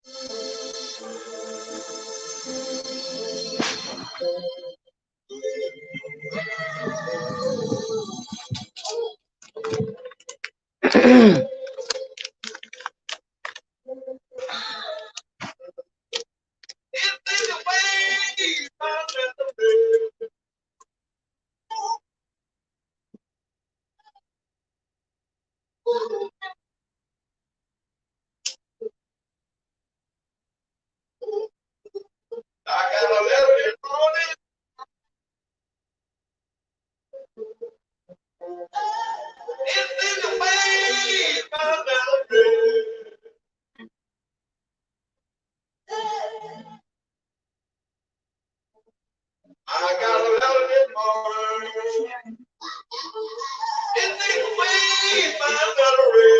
I got a letter this morning. It's in the way my melody. I got a letter this morning. It's in the way my melody.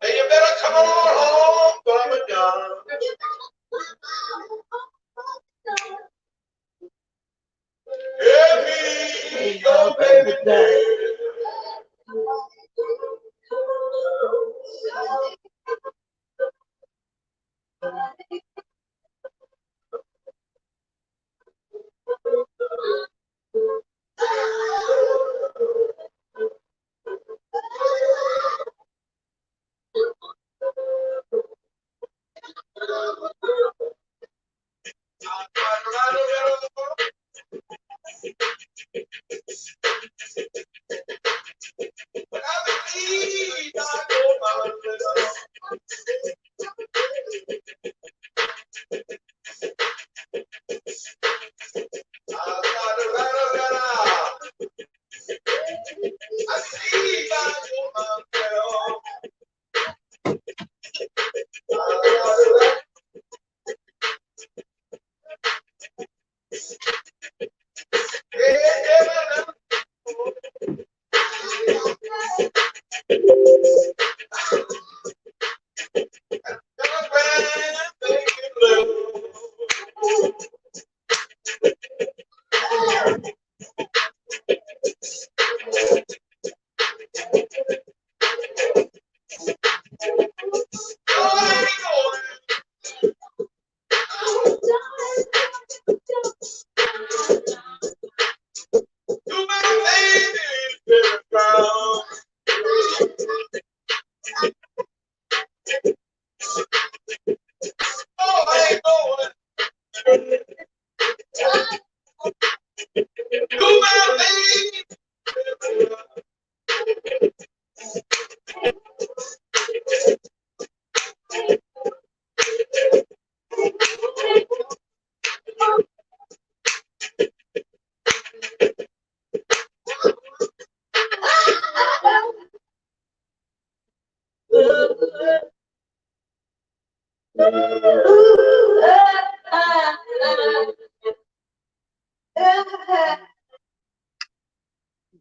Hey, you better come on home, Mama John. Give me your baby day.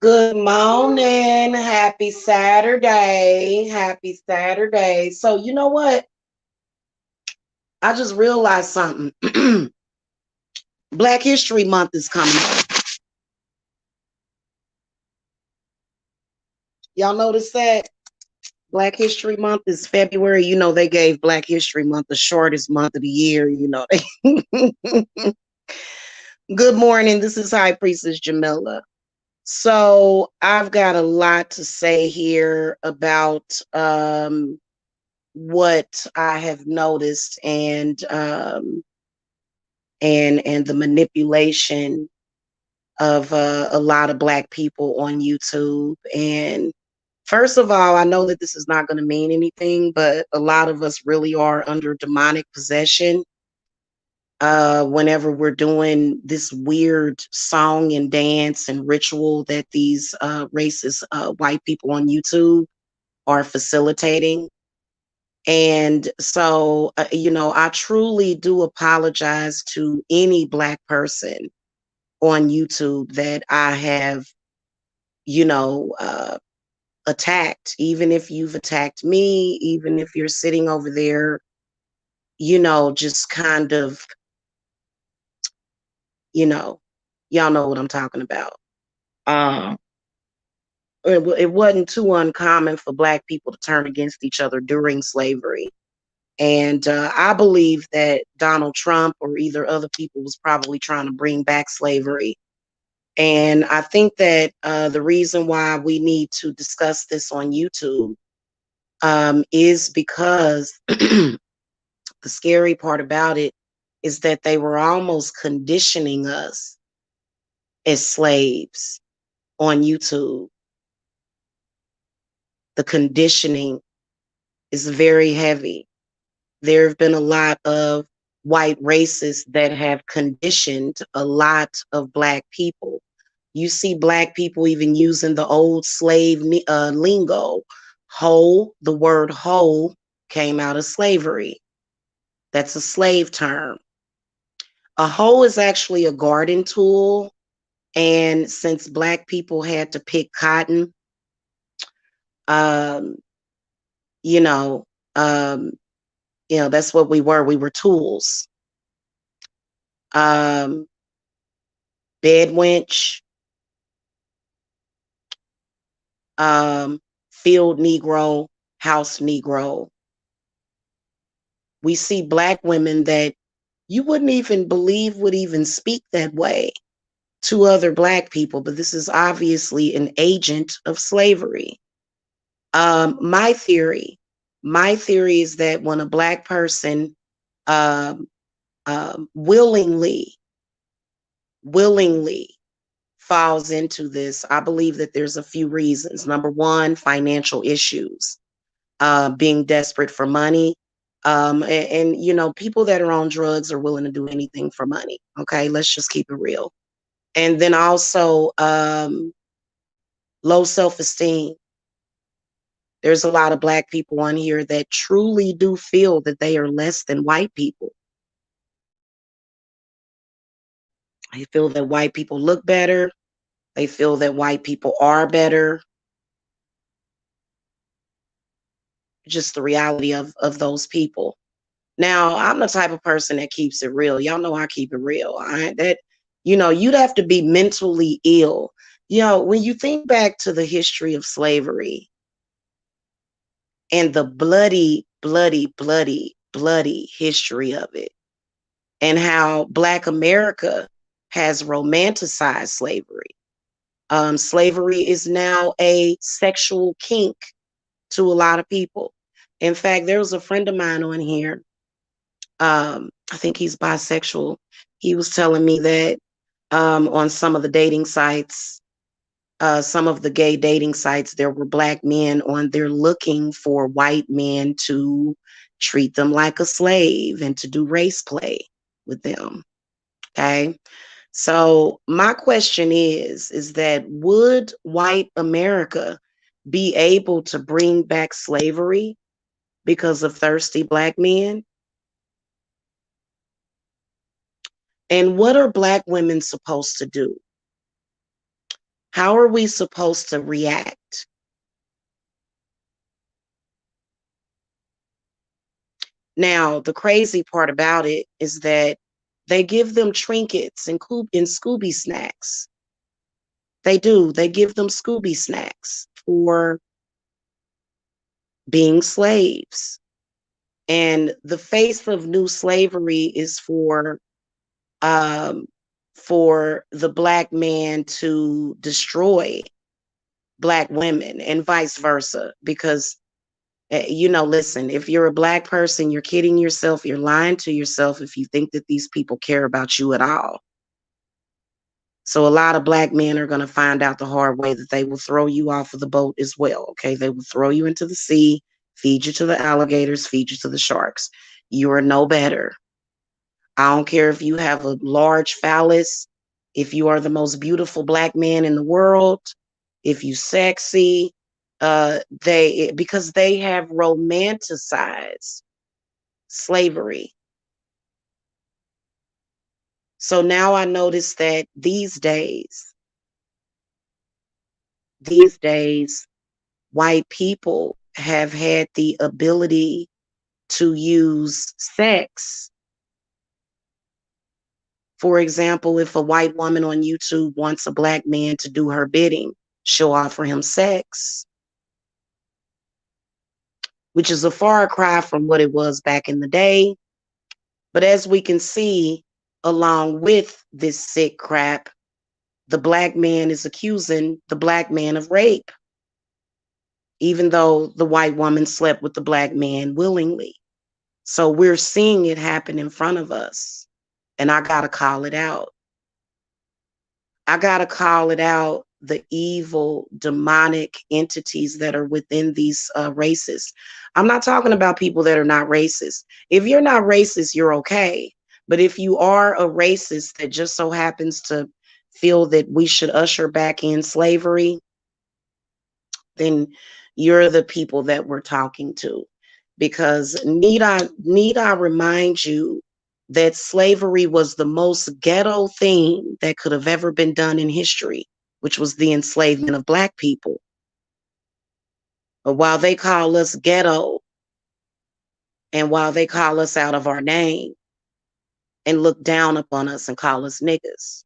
Good morning. Happy Saturday. Happy Saturday. So, you know what? I just realized something. Black History Month is coming up. Y'all notice that? Black History Month is February. You know, they gave Black History Month the shortest month of the year. You know. Good morning. This is High Priestess Jamila. So I've got a lot to say here about what I have noticed and the manipulation of a lot of Black people on YouTube. And first of all, I know that this is not going to mean anything, but a lot of us really are under demonic possession whenever we're doing this weird song and dance and ritual that these racist white people on YouTube are facilitating. And so, you know, I truly do apologize to any Black person on YouTube that I have, you know, attacked, even if you've attacked me, even if you're sitting over there, you know, just kind of, you know, y'all know what I'm talking about. Um, it wasn't too uncommon for Black people to turn against each other during slavery. And I believe that Donald Trump or either other people was probably trying to bring back slavery. And I think that the reason why we need to discuss this on YouTube is because the scary part about it is that they were almost conditioning us as slaves on YouTube. The conditioning is very heavy. There have been a lot of white racists that have conditioned a lot of Black people. You see Black people even using the old slave lingo. Hoe, the word hoe came out of slavery. That's a slave term. A hoe is actually a garden tool. And since Black people had to pick cotton, um, you know, um, that's what we were. We were tools. Um, bed wench, um, field Negro, house Negro. We see Black women that you wouldn't even believe would even speak that way to other Black people, but this is obviously an agent of slavery. My theory, is that when a Black person um, willingly falls into this, I believe that there's a few reasons. Number one, financial issues, being desperate for money. People that are on drugs are willing to do anything for money. Okay, let's just keep it real. And then also low self-esteem. There's a lot of Black people on here that truly do feel that they are less than white people. They feel that white people look better. They feel that white people are better. Just the reality of those people. Now, I'm the type of person that keeps it real. Y'all know I keep it real. You'd have to be mentally ill. When you think back to the history of slavery and the bloody, bloody, bloody, bloody history of it, and how Black America has romanticized slavery. Slavery is now a sexual kink to a lot of people. In fact, there was a friend of mine on here. I think he's bisexual. He was telling me that on some of the dating sites, some of the gay dating sites, there were Black men on there looking for white men to treat them like a slave and to do race play with them. Okay. So my question is that would white America be able to bring back slavery because of thirsty Black men? And what are Black women supposed to do? How are we supposed to react? Now, the crazy part about it is that they give them trinkets and Scooby snacks. They do. They give them Scooby snacks for being slaves. And the face of new slavery is um, for the Black man to destroy Black women and vice versa. Because, listen, if you're a Black person, you're kidding yourself, you're lying to yourself if you think that these people care about you at all. So a lot of Black men are going to find out the hard way that they will throw you off of the boat as well. Okay. They will throw you into the sea, feed you to the alligators, feed you to the sharks. You are no better. I don't care if you have a large phallus, if you are the most beautiful Black man in the world, if you sexy, because they have romanticized slavery. So now I notice that these days, white people have had the ability to use sex For example, if a white woman on YouTube wants a black man to do her bidding, she'll offer him sex, which is a far cry from what it was back in the day. But as we can see, along with this sick crap, the black man is accusing the black man of rape, even though the white woman slept with the black man willingly. So we're seeing it happen in front of us. And I got to call it out. I got to call it out, the evil, demonic entities that are within these races. I'm not talking about people that are not racist. If you're not racist, you're okay. But if you are a racist that just so happens to feel that we should usher back in slavery, then you're the people that we're talking to. Because need I remind you that slavery was the most ghetto thing that could have ever been done in history, which was the enslavement of black people. But while they call us ghetto, and while they call us out of our name and look down upon us and call us niggas,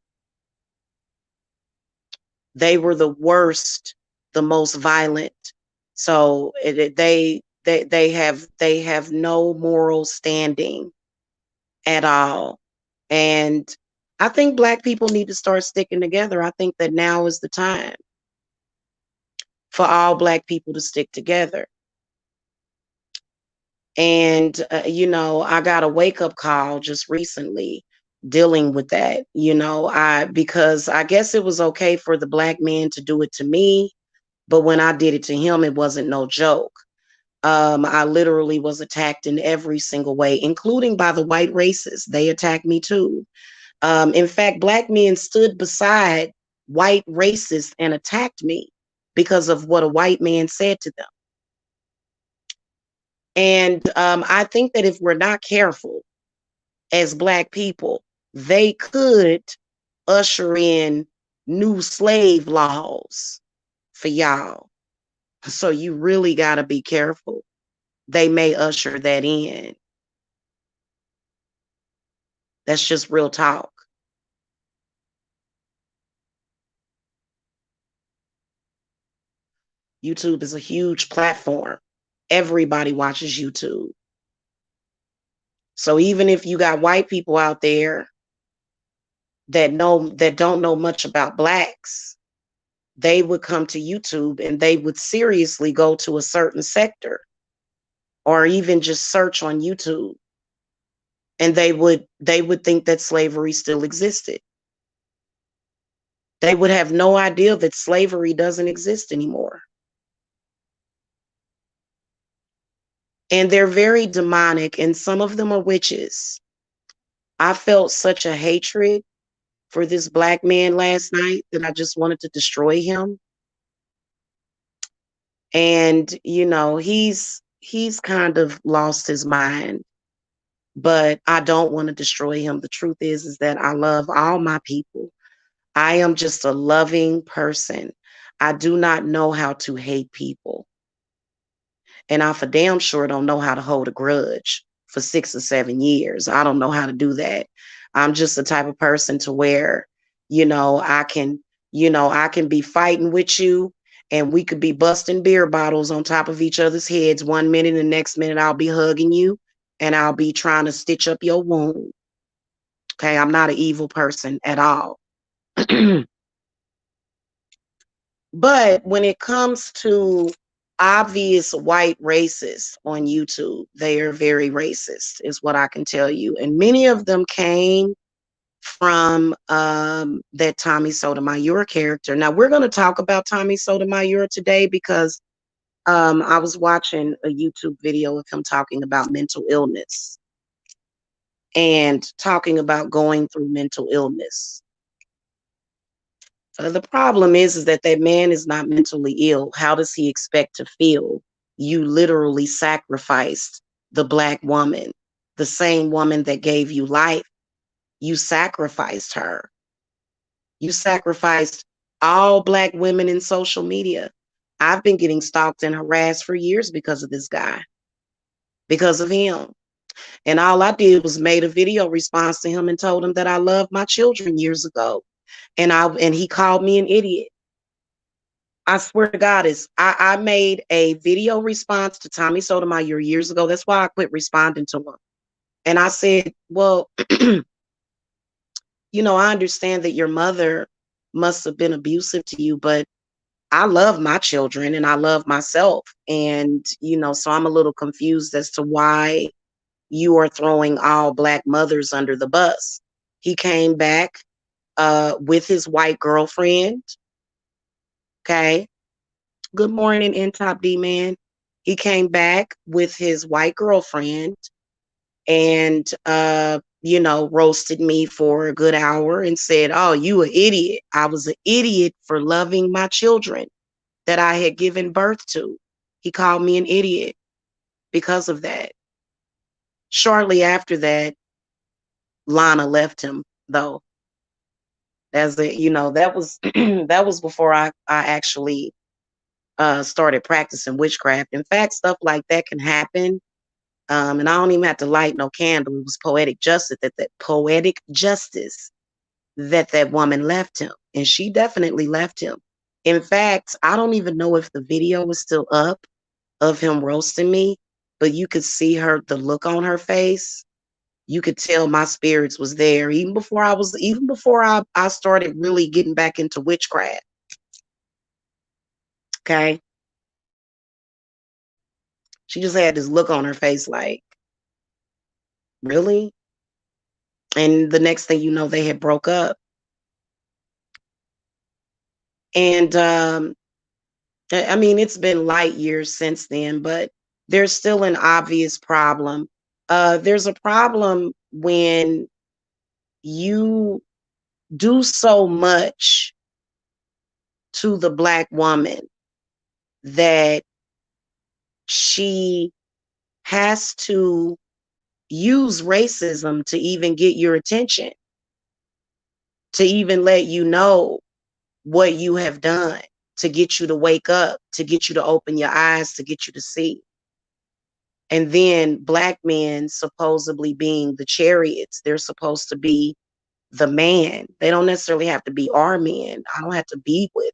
they were the worst, the most violent. So they have no moral standing at all. And I think black people need to start sticking together. I think that now is the time for all black people to stick together. And, I got a wake up call just recently dealing with that, because I guess it was okay for the black man to do it to me. But when I did it to him, it wasn't no joke. I literally was attacked in every single way, including by the white racists. They attacked me too. In fact, black men stood beside white racists and attacked me because of what a white man said to them. And I think that if we're not careful as black people, they could usher in new slave laws for y'all. So you really got to be careful. They may usher that in. That's just real talk. YouTube is a huge platform. Everybody watches YouTube. So even if you got white people out there that don't know much about blacks, they would come to YouTube and they would seriously go to a certain sector or even just search on YouTube, and they would think that slavery still existed. They would have no idea that slavery doesn't exist anymore. And they're very demonic, and some of them are witches. I felt such a hatred for this black man last night that I just wanted to destroy him. And, he's kind of lost his mind, but I don't want to destroy him. The truth is that I love all my people. I am just a loving person. I do not know how to hate people. And I for damn sure don't know how to hold a grudge for 6 or 7 years. I don't know how to do that. I'm just the type of person to where, I can be fighting with you and we could be busting beer bottles on top of each other's heads 1 minute, and the next minute I'll be hugging you and I'll be trying to stitch up your wound. Okay, I'm not an evil person at all. But when it comes to obvious white racists on YouTube, they are very racist, is what I can tell you. And many of them came from that Tommy Sotomayor character. Now, we're going to talk about Tommy Sotomayor today because I was watching a YouTube video of him talking about mental illness and talking about going through mental illness. The problem is that man is not mentally ill. How does he expect to feel? You literally sacrificed the black woman, the same woman that gave you life. You sacrificed her. You sacrificed all black women in social media. I've been getting stalked and harassed for years because of this guy, because of him. And all I did was made a video response to him and told him that I loved my children years ago. And he called me an idiot. I swear to God, I made a video response to Tommy Sotomayor years ago. That's why I quit responding to him. And I said, well, I understand that your mother must have been abusive to you, but I love my children and I love myself. And, so I'm a little confused as to why you are throwing all Black mothers under the bus. He came back with his white girlfriend. Okay. Good morning, N Top D man. He came back with his white girlfriend and roasted me for a good hour and said, "Oh, you an idiot. I was an idiot for loving my children that I had given birth to." He called me an idiot because of that. Shortly after that, Lana left him though. That was that was before I actually started practicing witchcraft. In fact, stuff like that can happen. And I don't even have to light no candle. It was poetic justice that woman left him. And she definitely left him. In fact, I don't even know if the video was still up of him roasting me, but you could see the look on her face. You could tell my spirits was there even before I started really getting back into witchcraft. Okay. She just had this look on her face like, really? And the next thing you know, they had broke up. And I mean, it's been light years since then, but there's still an obvious problem. There's a problem when you do so much to the Black woman that she has to use racism to even get your attention, to even let you know what you have done, to get you to wake up, to get you to open your eyes, to get you to see. And then Black men supposedly being the chariots, they're supposed to be the man. They don't necessarily have to be our men. I don't have to be with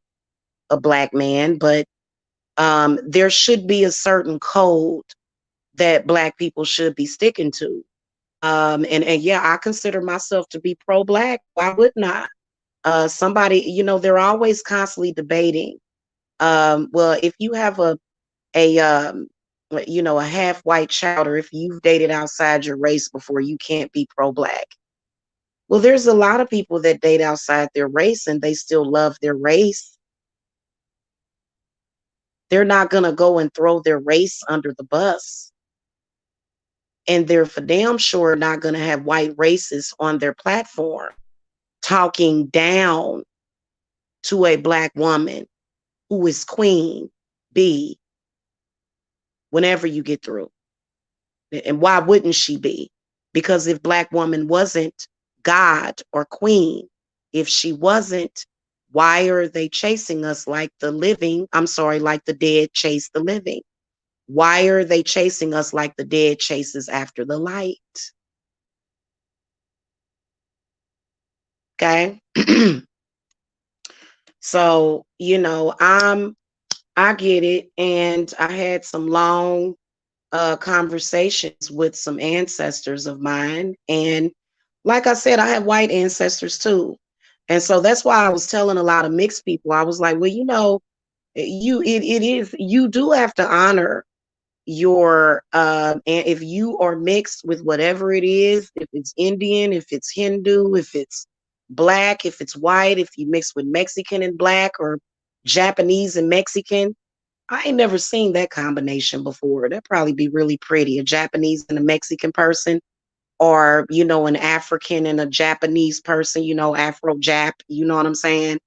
a Black man, but there should be a certain code that Black people should be sticking to. And yeah, I consider myself to be pro-Black. Why wouldn't I? They're always constantly debating. Well, if you have a a half white child, or if you've dated outside your race before, you can't be pro-Black. Well, there's a lot of people that date outside their race and they still love their race. They're not going to go and throw their race under the bus. And they're for damn sure not going to have white racists on their platform talking down to a Black woman who is queen bee whenever you get through. And why wouldn't she be? Because if Black woman wasn't God or queen, if she wasn't, why are they chasing us like the living? I'm sorry, like the dead chase the living. Why are they chasing us like the dead chases after the light? Okay. So, I get it. And I had some long conversations with some ancestors of mine. And like I said, I have white ancestors too. And so that's why I was telling a lot of mixed people, I was like, well, you do have to honor your and if you are mixed with whatever it is, if it's Indian, if it's Hindu, if it's Black, if it's white, if you mix with Mexican and Black, or Japanese and Mexican. I ain't never seen that combination before. That'd probably be really pretty. A Japanese and a Mexican person, or, an African and a Japanese person, Afro-Jap, you know what I'm saying?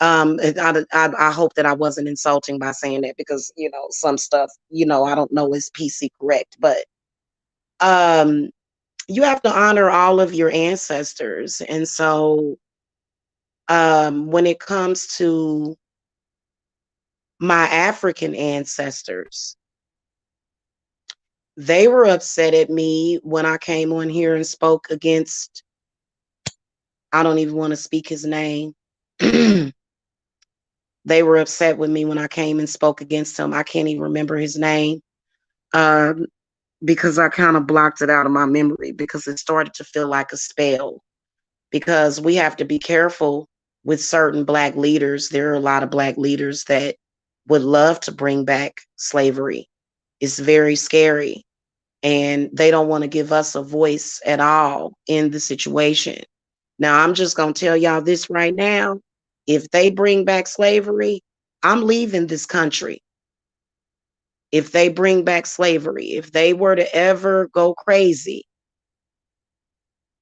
I hope that I wasn't insulting by saying that, because, some stuff, I don't know is PC correct, but um, you have to honor all of your ancestors. And so when it comes to my African ancestors, They were upset at me when I came on here and spoke against, I don't even want to speak his name. They were upset with me when I came and spoke against him. I can't even remember his name. Um, because I kind of blocked it out of my memory because it started to feel like a spell. Because we have to be careful with certain Black leaders. There are a lot of Black leaders that would love to bring back slavery. It's very scary. And they don't want to give us a voice at all in the situation. Now, I'm just going to tell y'all this right now. If they bring back slavery, I'm leaving this country. If they bring back slavery, if they were to ever go crazy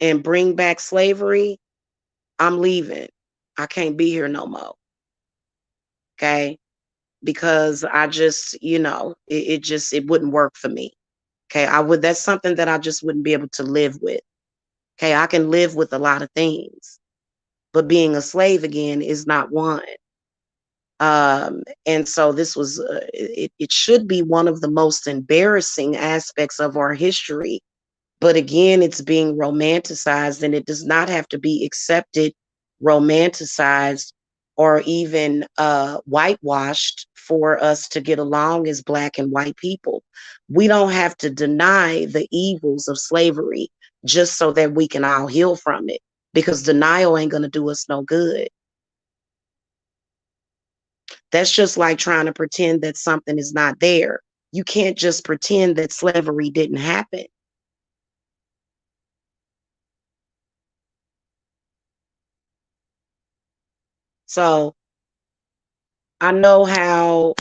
and bring back slavery, I'm leaving. I can't be here no more. Okay. Because I just, it wouldn't work for me. Okay. That's something that I just wouldn't be able to live with. Okay. I can live with a lot of things, but being a slave again is not one. And so this was, it should be one of the most embarrassing aspects of our history. But again, it's being romanticized, and it does not have to be accepted, romanticized, or even whitewashed for us to get along as Black and white people. We don't have to deny the evils of slavery just so that we can all heal from it, because denial ain't going to do us no good. That's just like trying to pretend that something is not there. You can't just pretend that slavery didn't happen. So I know how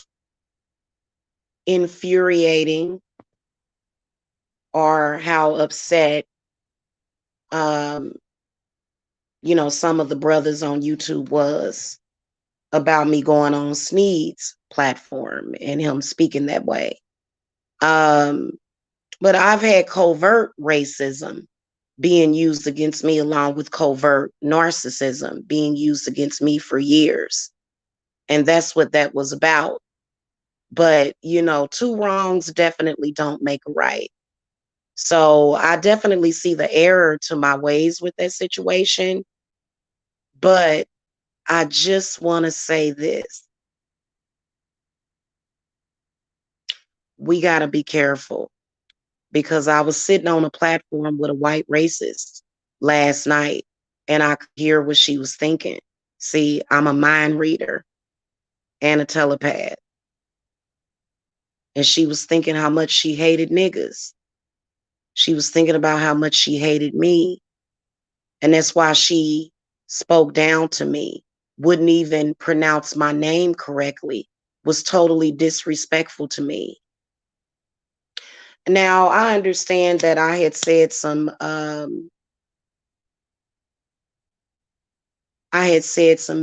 infuriating or how upset, um, some of the brothers on YouTube was about me going on Sneed's platform and him speaking that way. Um, but I've had covert racism being used against me, along with covert narcissism being used against me for years. And that's what that was about. But, two wrongs definitely don't make a right. So I definitely see the error to my ways with that situation. But I just want to say this. We got to be careful, because I was sitting on a platform with a white racist last night and I could hear what she was thinking. See, I'm a mind reader and a telepath. And she was thinking how much she hated niggas. She was thinking about how much she hated me. And that's why she spoke down to me, wouldn't even pronounce my name correctly, was totally disrespectful to me. Now, I understand that I had said some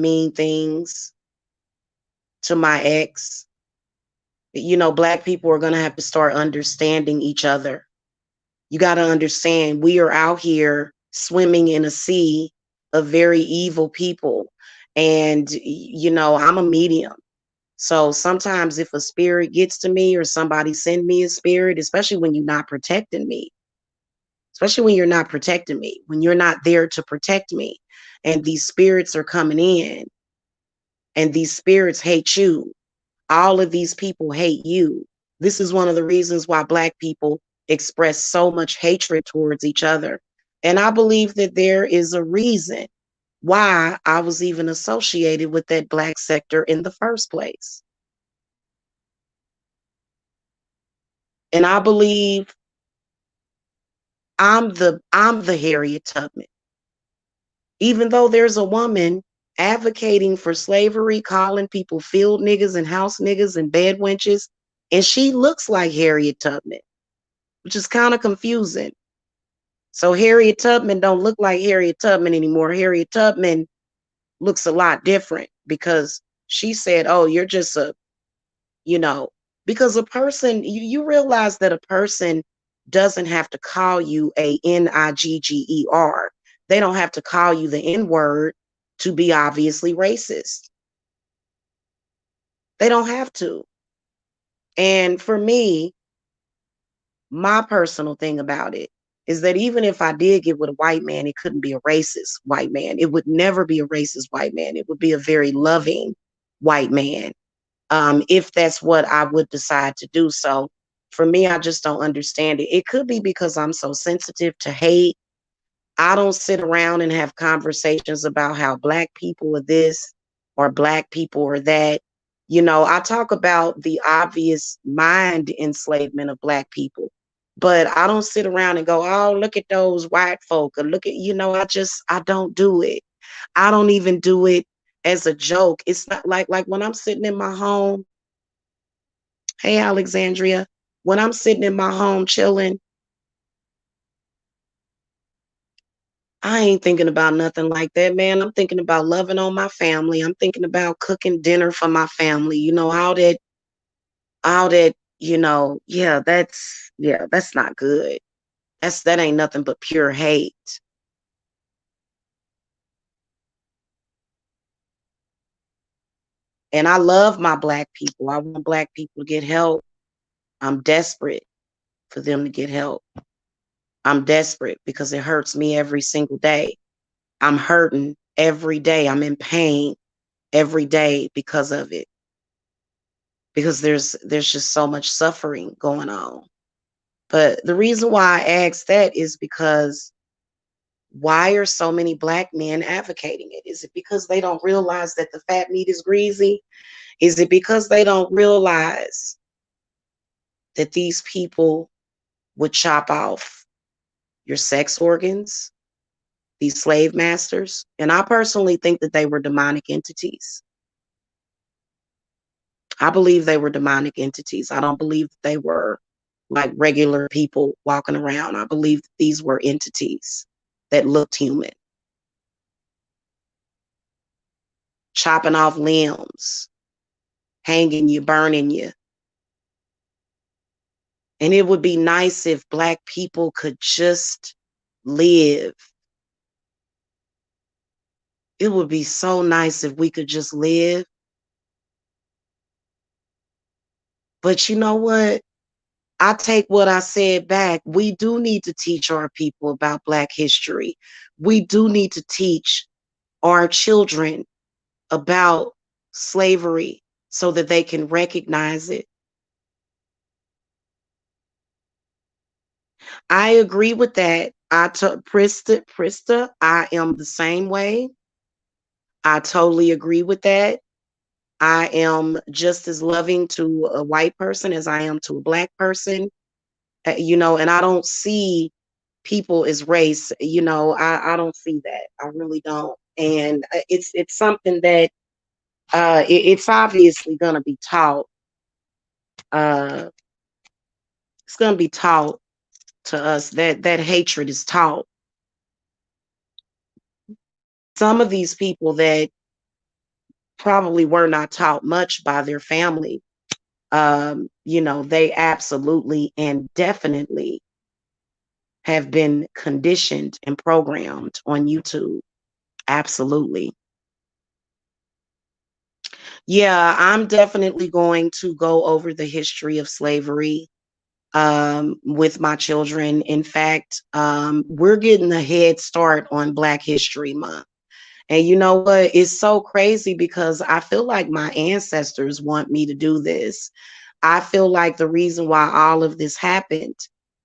mean things to my ex. Black people are going to have to start understanding each other. You got to understand, we are out here swimming in a sea of very evil people. And, I'm a medium. So sometimes if a spirit gets to me or somebody send me a spirit, especially when you're not protecting me, when you're not there to protect me, and these spirits are coming in, and these spirits hate you. All of these people hate you. This is one of the reasons why Black people express so much hatred towards each other. And I believe that there is a reason why I was even associated with that Black sector in the first place. And I believe I'm the Harriet Tubman. Even though there's a woman advocating for slavery, calling people field niggas and house niggas and bed wenches, and she looks like Harriet Tubman, which is kind of confusing. So Harriet Tubman don't look like Harriet Tubman anymore. Harriet Tubman looks a lot different, because she said, "Oh, you're just you know, because a person, you realize that a person doesn't have to call you a Nigger. They don't have to call you the N-word to be obviously racist. They don't have to. And for me, my personal thing about it is that even if I did get with a white man, it couldn't be a racist white man. It would never be a racist white man. It would be a very loving white man, if that's what I would decide to do. So for me, I just don't understand it. It could be because I'm so sensitive to hate. I don't sit around and have conversations about how black people are this or black people are that. You know, I talk about the obvious mind enslavement of black people, but I don't sit around and go, oh, look at those white folk, or look at, I don't do it. I don't even do it as a joke. It's not like when I'm sitting in my home, hey Alexandria, when I'm sitting in my home chilling, I ain't thinking about nothing like that, man. I'm thinking about loving on my family. I'm thinking about cooking dinner for my family. All that, that's not good. That ain't nothing but pure hate. And I love my black people. I want black people to get help. I'm desperate for them to get help. I'm desperate because it hurts me every single day. I'm hurting every day. I'm in pain every day because of it. Because there's just so much suffering going on. But the reason why I ask that is because why are so many black men advocating it? Is it because they don't realize that the fat meat is greasy? Is it because they don't realize that these people would chop off your sex organs, these slave masters? And I personally think that they were demonic entities. I believe they were demonic entities. I don't believe that they were like regular people walking around. I believe that these were entities that looked human, chopping off limbs, hanging you, burning you. And it would be nice if black people could just live. It would be so nice if we could just live. But you know what? I take what I said back. We do need to teach our people about Black history. We do need to teach our children about slavery so that they can recognize it. I agree with that. Prista, I am the same way. I totally agree with that. I am just as loving to a white person as I am to a black person, and I don't see people as race. I don't see that. I really don't. And it's something that it's obviously going to be taught. Uh, it's going to be taught to us that hatred is taught. Some of these people that probably were not taught much by their family, they absolutely and definitely have been conditioned and programmed on YouTube. Absolutely. Yeah, I'm definitely going to go over the history of slavery with my children. In fact, we're getting a head start on Black History Month. And you know what? It's so crazy because I feel like my ancestors want me to do this. I feel like the reason why all of this happened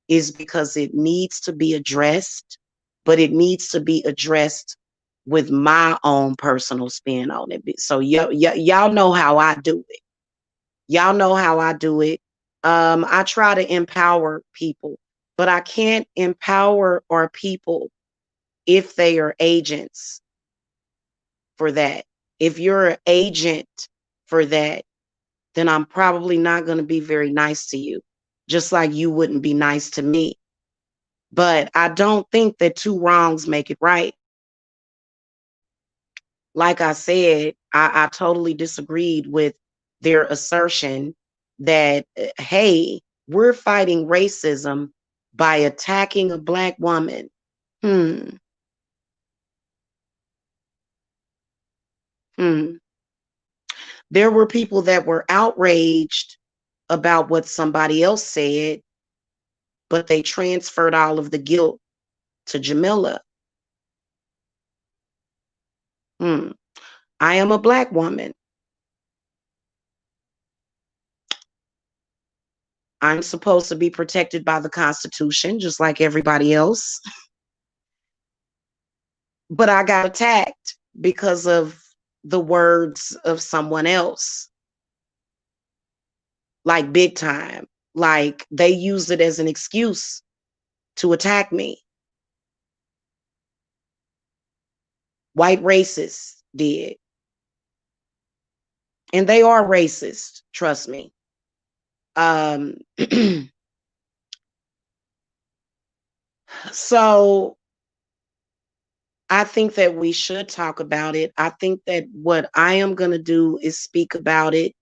is because it needs to be addressed, but it needs to be addressed with my own personal spin on it. So y'all know how I do it. Y'all know how I do it. I try to empower people, but I can't empower our people if they are agents for that. If you're an agent for that, then I'm probably not going to be very nice to you, just like you wouldn't be nice to me. But I don't think that two wrongs make it right. Like I said, I totally disagreed with their assertion that, hey, we're fighting racism by attacking a Black woman. Hmm. Hmm. There were people that were outraged about what somebody else said, but they transferred all of the guilt to Jamila. I am a Black woman. I'm supposed to be protected by the Constitution, just like everybody else. But I got attacked because of the words of someone else, like big time. Like they used it as an excuse to attack me. White racists did. And they are racist, trust me. So I think that we should talk about it. I think that what I am going to do is speak about it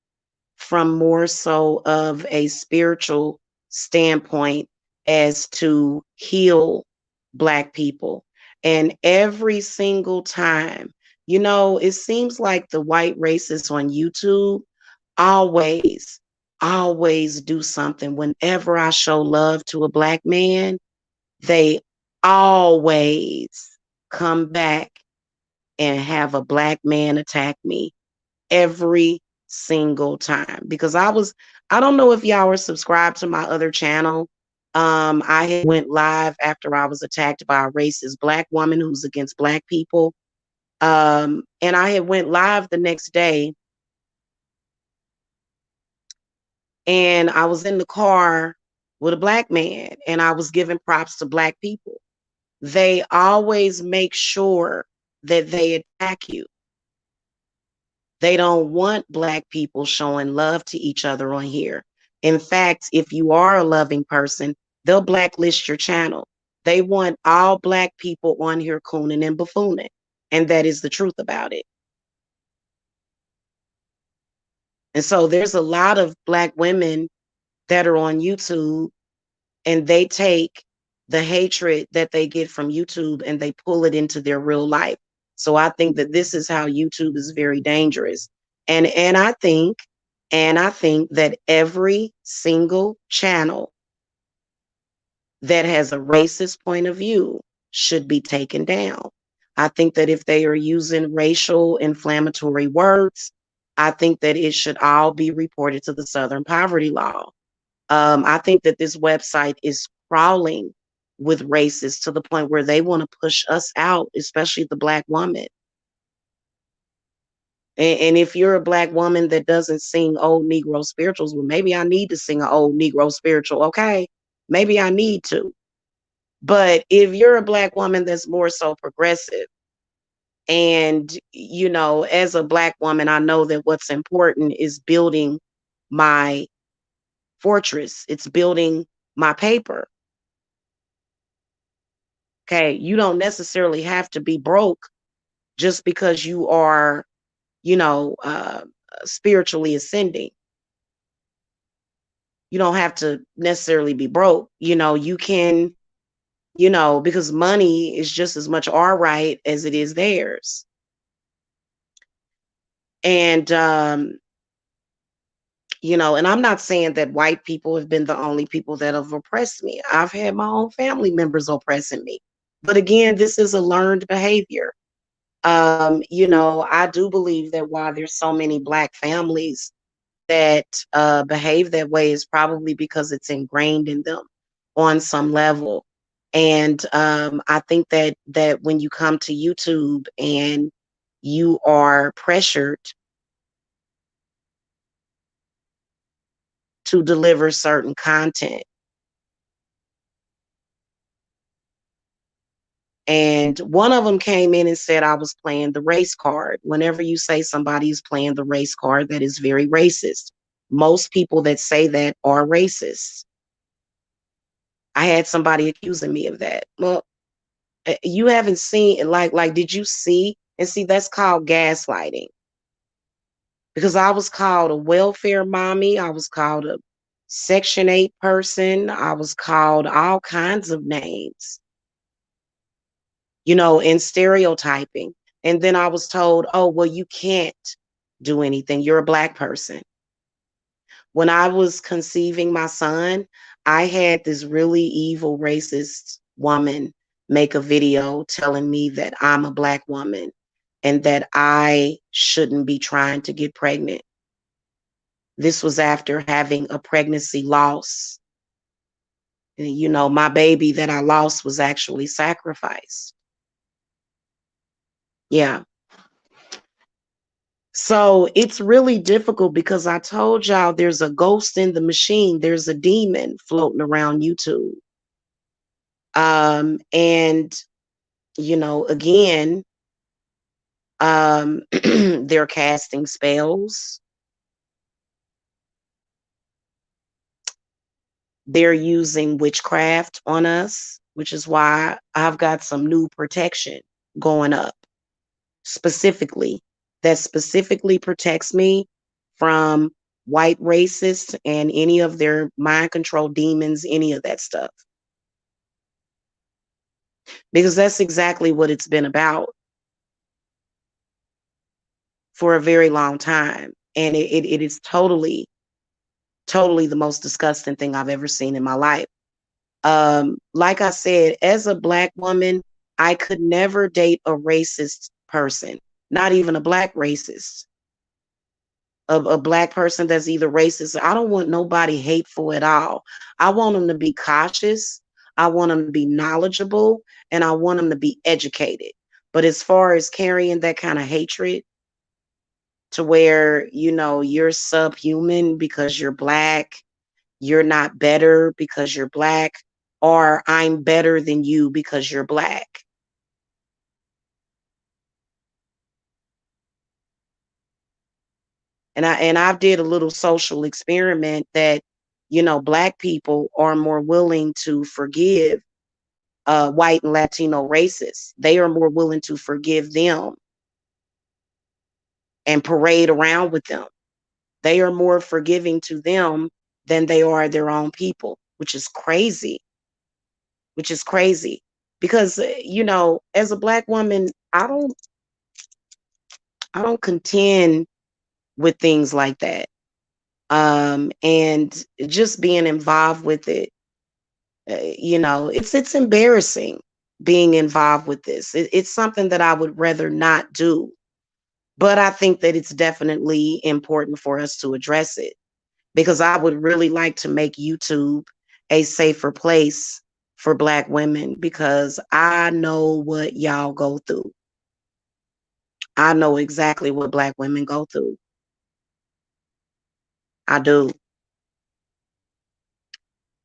from more so of a spiritual standpoint as to heal Black people. And every single time, it seems like the white racists on YouTube always, always do something. Whenever I show love to a Black man, they always come back and have a Black man attack me every single time. Because I don't know if y'all were subscribed to my other channel. I had went live after I was attacked by a racist Black woman who's against Black people. And I had went live the next day, and I was in the car with a Black man, and I was giving props to Black people. They always make sure that they attack you. They don't want Black people showing love to each other on here. In fact, if you are a loving person, they'll blacklist your channel. They want all Black people on here cooning and buffooning. And that is the truth about it. And so there's a lot of Black women that are on YouTube, and they take the hatred that they get from YouTube and they pull it into their real life. So I think that this is how YouTube is very dangerous. And I think that every single channel that has a racist point of view should be taken down. I think that if they are using racial inflammatory words, I think that it should all be reported to the Southern Poverty Law. I think that this website is crawling with racists to the point where they want to push us out, especially the Black woman. And if you're a Black woman that doesn't sing old Negro spirituals, well, maybe I need to sing an old Negro spiritual. Okay, maybe I need to. But if you're a Black woman that's more so progressive, and, as a Black woman, I know that what's important is building my fortress. It's building my paper. Okay, you don't necessarily have to be broke just because you are, spiritually ascending. You don't have to necessarily be broke. You can, because money is just as much our right as it is theirs. And, and I'm not saying that white people have been the only people that have oppressed me. I've had my own family members oppressing me. But again, this is a learned behavior. I do believe that while there's so many Black families that behave that way is probably because it's ingrained in them on some level. And I think that when you come to YouTube and you are pressured to deliver certain content, and one of them came in and said I was playing the race card. Whenever you say somebody is playing the race card, that is very racist. Most people that say that are racist. I had somebody accusing me of that. Well, you haven't seen, did you see? And see, that's called gaslighting. Because I was called a welfare mommy. I was called a Section 8 person. I was called all kinds of names, in stereotyping. And then I was told, oh, well, you can't do anything. You're a Black person. When I was conceiving my son, I had this really evil racist woman make a video telling me that I'm a Black woman and that I shouldn't be trying to get pregnant. This was after having a pregnancy loss. And, you know, my baby that I lost was actually sacrificed. Yeah. So it's really difficult because I told y'all there's a ghost in the machine. There's a demon floating around YouTube. And, you know, again, they're casting spells. They're using witchcraft on us, which is why I've got some new protection going up specifically that specifically protects me from white racists and any of their mind control demons, any of that stuff. Because that's exactly what it's been about for a very long time. And it is totally, totally the most disgusting thing I've ever seen in my life. Like I said, as a Black woman, I could never date a racist person, not even a Black racist. A Black person that's either racist. I don't want nobody hateful at all. I want them to be cautious. I want them to be knowledgeable, and I want them to be educated. But as far as carrying that kind of hatred to where, you know, you're subhuman because you're Black, you're not better because you're Black, or I'm better than you because you're Black. And I've did a little social experiment that, you know, Black people are more willing to forgive white and Latino racists. They are more willing to forgive them and parade around with them. They are more forgiving to them than they are their own people, which is crazy. Which is crazy because you know, as a Black woman, I don't contend with things like that. And just being involved with it, you know, it's embarrassing being involved with this. It's something that I would rather not do, but I think that it's definitely important for us to address it because I would really like to make YouTube a safer place for Black women because I know what y'all go through. I know exactly what Black women go through. I do.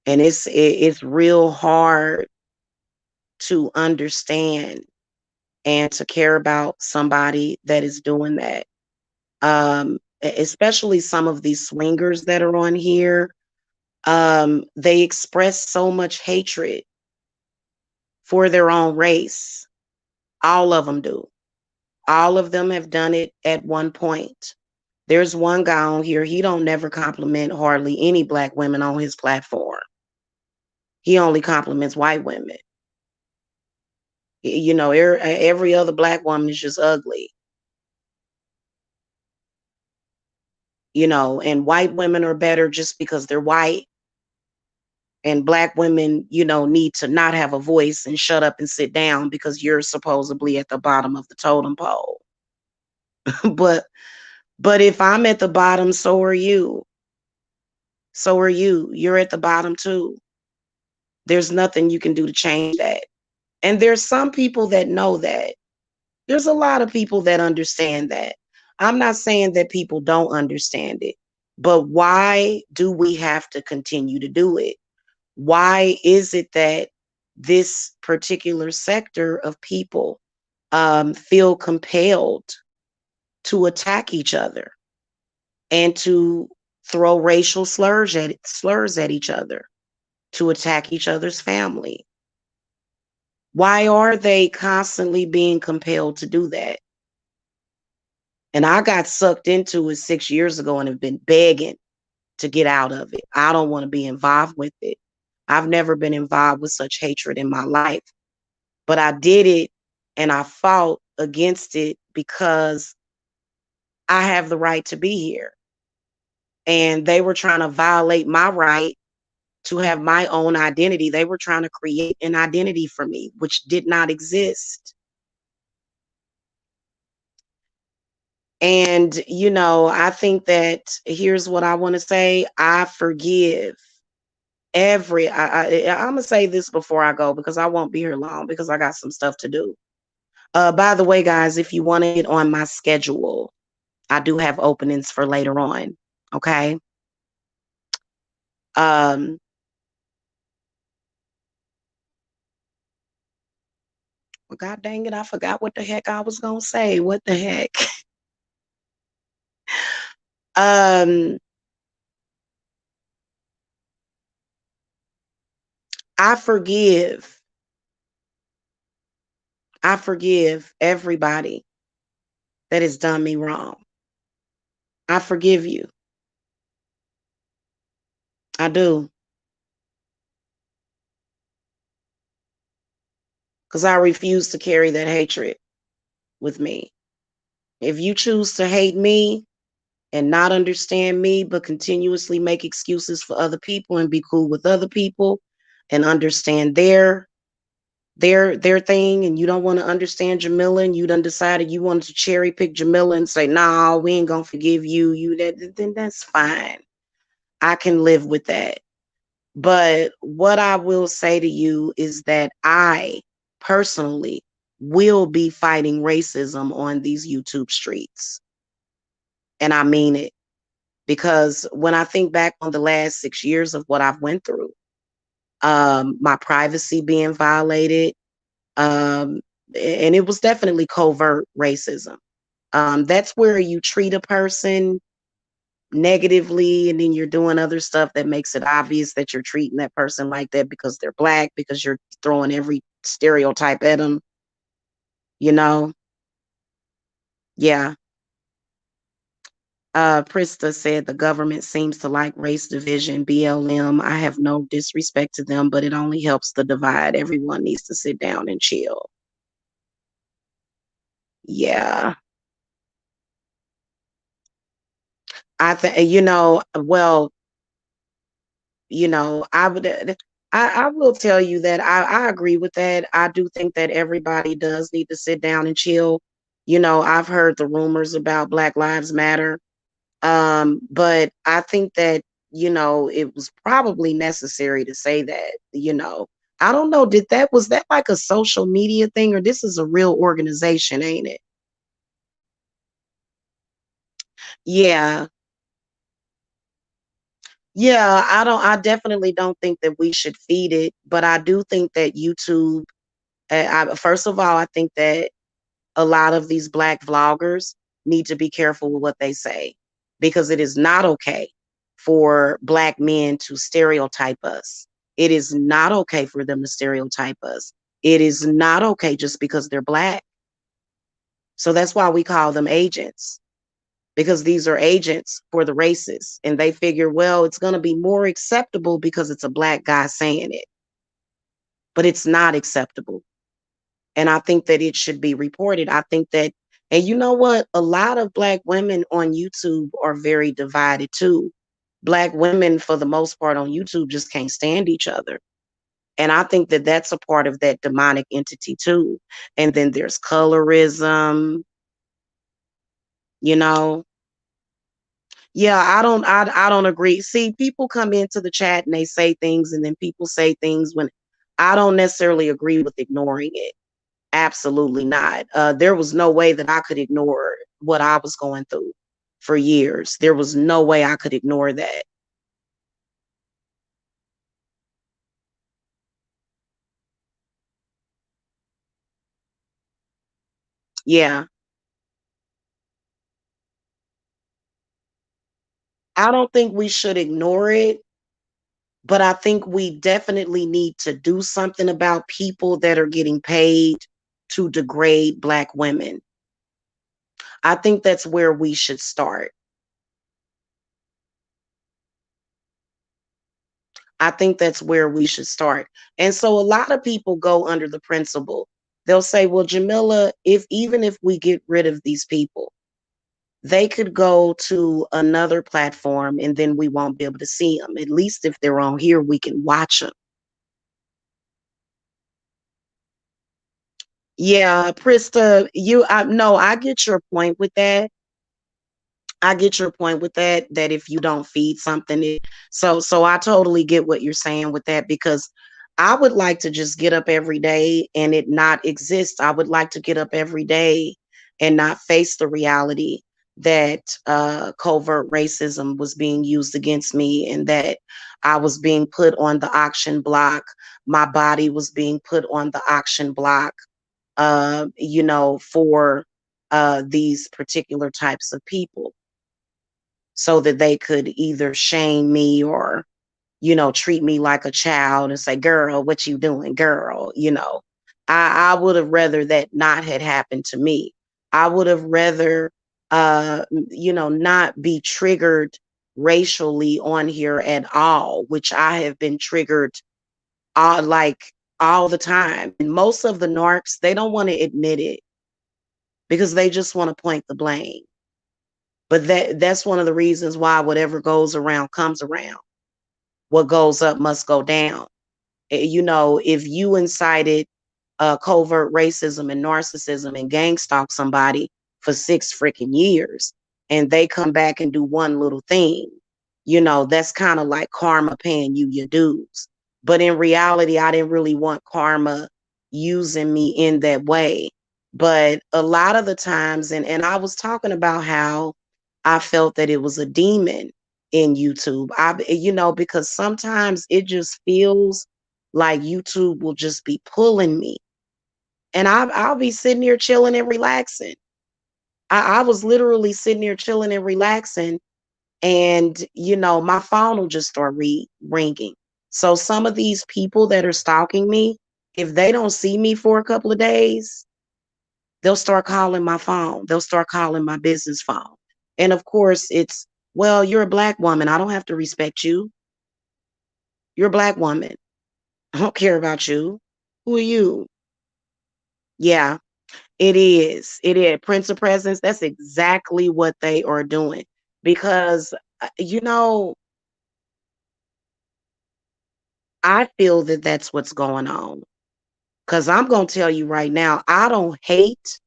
And it's real hard to understand and to care about somebody that is doing that. Especially some of these swingers that are on here. They express so much hatred for their own race. All of them do. All of them have done it at one point. There's one guy on here, he don't never compliment hardly any Black women on his platform. He only compliments white women. You know, every other Black woman is just ugly. You know, and white women are better just because they're white. And Black women, you know, need to not have a voice and shut up and sit down because you're supposedly at the bottom of the totem pole. but but if I'm at the bottom, so are you. So are you. You're at the bottom too. There's nothing you can do to change that. And there's some people that know that. There's a lot of people that understand that. I'm not saying that people don't understand it, but why do we have to continue to do it? Why is it that this particular sector of people feel compelled to attack each other and to throw racial slurs at each other, to attack each other's family? Why are they constantly being compelled to do that? And I got sucked into it 6 years ago and have been begging to get out of it. I don't want to be involved with it. I've never been involved with such hatred in my life, but I did it and I fought against it because I have the right to be here. And they were trying to violate my right to have my own identity. They were trying to create an identity for me, which did not exist. And, I think that here's what I want to say. I forgive I'm going to say this before I go because I won't be here long because I got some stuff to do. By the way, guys, if you want to get on my schedule, I do have openings for later on. Okay. Um, well, God dang it, I forgot what the heck I was gonna say. What the heck? um, I forgive. I forgive everybody that has done me wrong. I forgive you. I do. Because I refuse to carry that hatred with me. If you choose to hate me and not understand me, but continuously make excuses for other people and be cool with other people and understand their thing, and you don't want to understand Jamila, and you done decided you wanted to cherry pick Jamila and say, "Nah, we ain't gonna forgive you," then that's fine. I can live with that. But what I will say to you is that I personally will be fighting racism on these YouTube streets. And I mean it. Because when I think back on the last 6 years of what I've went through, my privacy being violated, um, and it was definitely covert racism. That's where you treat a person negatively and then you're doing other stuff that makes it obvious that you're treating that person like that because they're black, because you're throwing every stereotype at them, you know? Yeah. Prista said the government seems to like race division, BLM. I have no disrespect to them, but it only helps the divide. Everyone needs to sit down and chill. Yeah. I think, well, I would, I will tell you that I agree with that. I do think that everybody does need to sit down and chill. I've heard the rumors about Black Lives Matter. But I think that, it was probably necessary to say that. I don't know, was that like a social media thing, or this is a real organization, ain't it? Yeah. Yeah, I definitely don't think that we should feed it, but I do think that YouTube, first of all, I think that a lot of these Black vloggers need to be careful with what they say, because it is not okay for Black men to stereotype us. It is not okay for them to stereotype us. It is not okay just because they're Black. So that's why we call them agents, because these are agents for the races. And they figure, well, it's going to be more acceptable because it's a Black guy saying it. But it's not acceptable. And I think that it should be reported. I think that, and you know what? A lot of Black women on YouTube are very divided too. Black women, for the most part, on YouTube just can't stand each other. And I think that that's a part of that demonic entity too. And then there's colorism, you know. Yeah, I don't agree. See, people come into the chat and they say things, and then people say things when I don't necessarily agree with ignoring it. Absolutely not. There was no way that I could ignore what I was going through for years. There was no way I could ignore that. Yeah. I don't think we should ignore it, but I think we definitely need to do something about people that are getting paid to degrade Black women. I think that's where we should start. I think that's where we should start. And so a lot of people go under the principle. They'll say, well, Jamila, even if we get rid of these people, they could go to another platform and then we won't be able to see them. At least if they're on here, we can watch them. Yeah, Prista, no, I get your point with that. I get your point with that, that if you don't feed something, so I totally get what you're saying with that, because I would like to just get up every day and it not exist. I would like to get up every day and not face the reality that covert racism was being used against me, and that I was being put on the auction block. My body was being put on the auction block, for these particular types of people, so that they could either shame me or, treat me like a child and say, girl, what you doing, girl? I would have rather that not had happened to me. I would have rather, not be triggered racially on here at all, which I have been triggered like all the time. And most of the narcs, they don't want to admit it because they just want to point the blame. But that's one of the reasons why whatever goes around comes around. What goes up must go down. If you incited covert racism and narcissism and gang stalk somebody for 6 freaking years, and they come back and do one little thing, that's kind of like karma paying you your dues. But in reality, I didn't really want karma using me in that way. But a lot of the times, and I was talking about how I felt that it was a demon in YouTube. Because sometimes it just feels like YouTube will just be pulling me, and I'll be sitting here chilling and relaxing. I was literally sitting here chilling and relaxing, and my phone will just start ringing. So some of these people that are stalking me, if they don't see me for a couple of days, they'll start calling my phone. They'll start calling my business phone. And of course, it's, well, you're a black woman. I don't have to respect you. You're a black woman. I don't care about you. Who are you? Yeah, it is. It is. Prince of Presence, that's exactly what they are doing. Because, I feel that that's what's going on. Because I'm going to tell you right now, I don't hate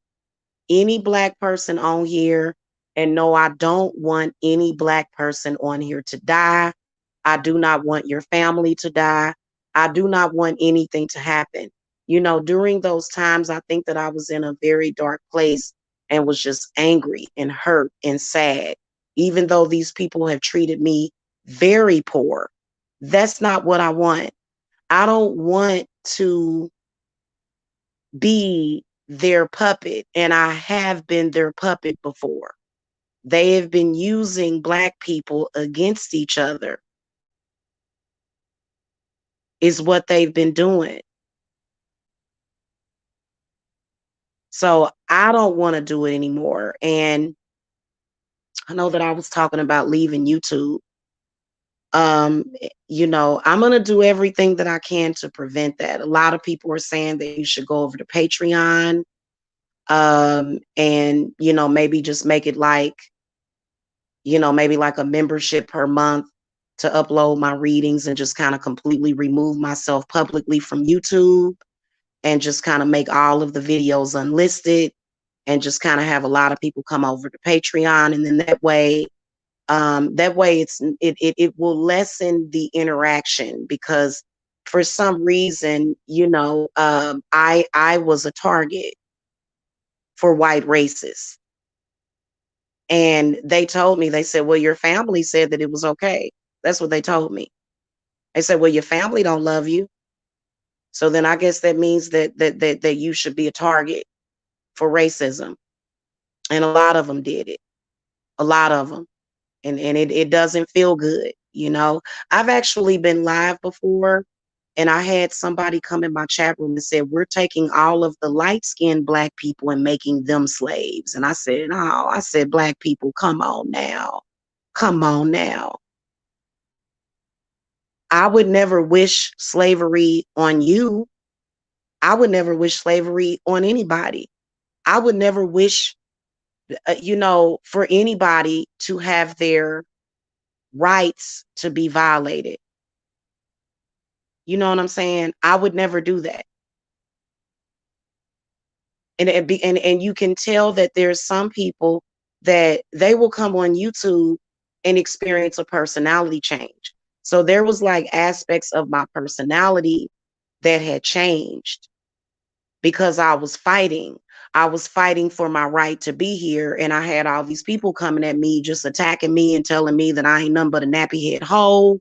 any black person on here. And no, I don't want any black person on here to die. I do not want your family to die. I do not want anything to happen. During those times, I think that I was in a very dark place and was just angry and hurt and sad, even though these people have treated me very poor. That's not what I want. I don't want to be their puppet, and I have been their puppet before. They have been using black people against each other, is what they've been doing. So I don't want to do it anymore. And I know that I was talking about leaving YouTube. I'm going to do everything that I can to prevent that. A lot of people are saying that you should go over to Patreon, and, maybe just make it like, maybe like a membership per month to upload my readings and just kind of completely remove myself publicly from YouTube, and just kind of make all of the videos unlisted, and just kind of have a lot of people come over to Patreon. And then that way it will lessen the interaction, because for some reason, I was a target for white racists. And they told me, they said, well, your family said that it was okay. That's what they told me. They said, well, your family don't love you. So then I guess that means that you should be a target for racism. And a lot of them did it. A lot of them. And it doesn't feel good. I've actually been live before, and I had somebody come in my chat room and said, we're taking all of the light-skinned black people and making them slaves. And I said, oh, black people, come on now. Come on now. I would never wish slavery on you. I would never wish slavery on anybody. I would never wish for anybody to have their rights to be violated. You know what I'm saying? I would never do that. And you can tell that there's some people that they will come on YouTube and experience a personality change. So there was like aspects of my personality that had changed because I was fighting. I was fighting for my right to be here. And I had all these people coming at me, just attacking me and telling me that I ain't nothing but a nappy head hoe,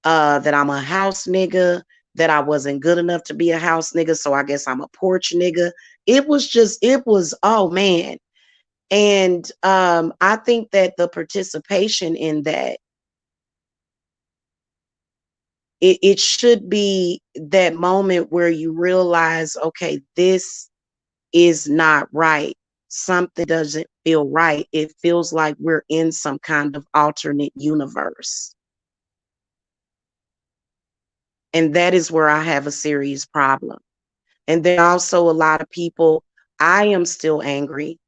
that I'm a house nigga, that I wasn't good enough to be a house nigga. So I guess I'm a porch nigga. Oh man. And I think that the participation in that, it should be that moment where you realize, okay, this is not right. Something doesn't feel right. It feels like we're in some kind of alternate universe. And that is where I have a serious problem. And then also a lot of people, I am still angry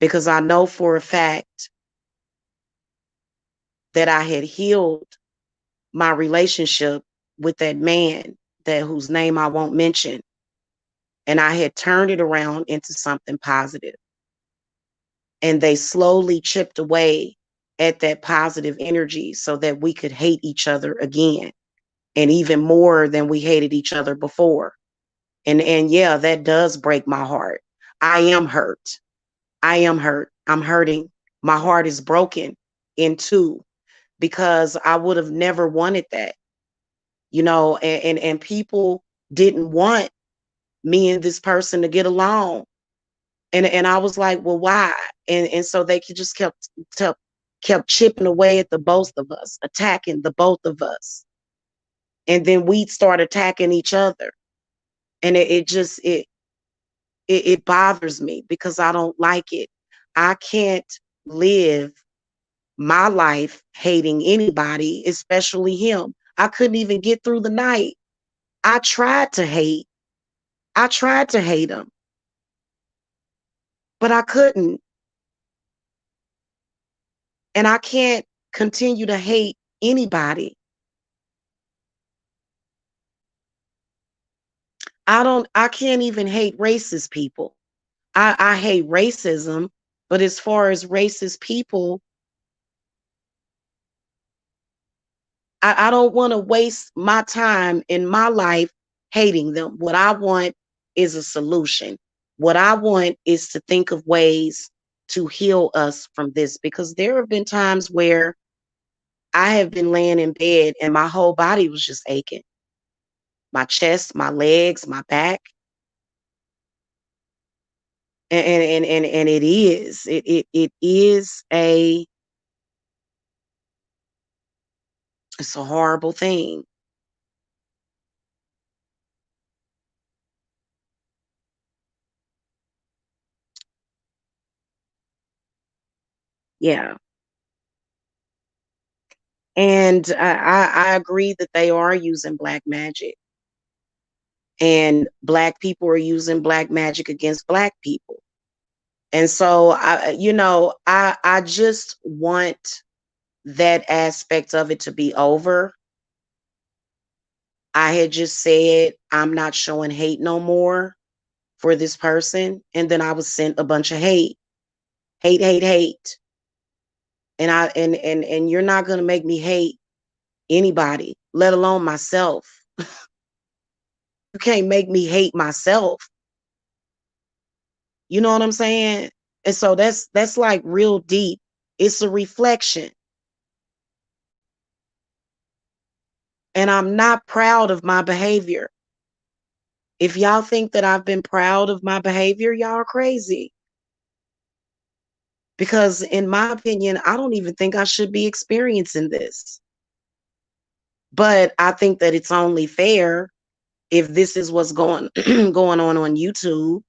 because I know for a fact that I had healed my relationship with that man that whose name I won't mention. And I had turned it around into something positive. And they slowly chipped away at that positive energy so that we could hate each other again, and even more than we hated each other before. And yeah, that does break my heart. I am hurt. I am hurt. I'm hurting. My heart is broken in two because I would have never wanted that, and people didn't want me and this person to get along. And I was like, well, why? And so they just kept chipping away at the both of us, attacking the both of us. And then we'd start attacking each other. And it bothers me because I don't like it. I can't live my life hating anybody, especially him. I couldn't even get through the night. I tried to hate. I tried to hate him, but I couldn't. And I can't continue to hate anybody. I can't even hate racist people. I hate racism, but as far as racist people, I don't want to waste my time in my life hating them. What I want is a solution. What I want is to think of ways to heal us from this, because there have been times where I have been laying in bed and my whole body was just aching. My chest, my legs, my back. And it is it's a horrible thing. Yeah. And I agree that they are using black magic, and black people are using black magic against black people. And so I just want that aspect of it to be over. I had just said I'm not showing hate no more for this person, and then I was sent a bunch of hate. Hate, hate, hate. And you're not going to make me hate anybody, let alone myself. You can't make me hate myself. You know what I'm saying? And so that's like real deep. It's a reflection. And I'm not proud of my behavior. If y'all think that I've been proud of my behavior, y'all are crazy. Because in my opinion, I don't even think I should be experiencing this. But I think that it's only fair if this is what's going going on YouTube.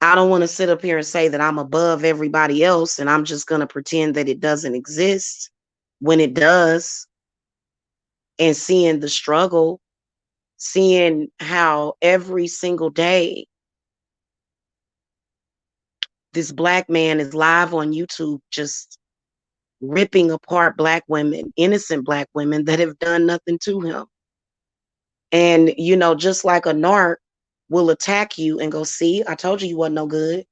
I don't want to sit up here and say that I'm above everybody else and I'm just going to pretend that it doesn't exist when it does. And seeing the struggle, seeing how every single day This black man is live on YouTube just ripping apart black women, innocent black women that have done nothing to him. And, just like a narc will attack you and go, see, I told you you wasn't no good.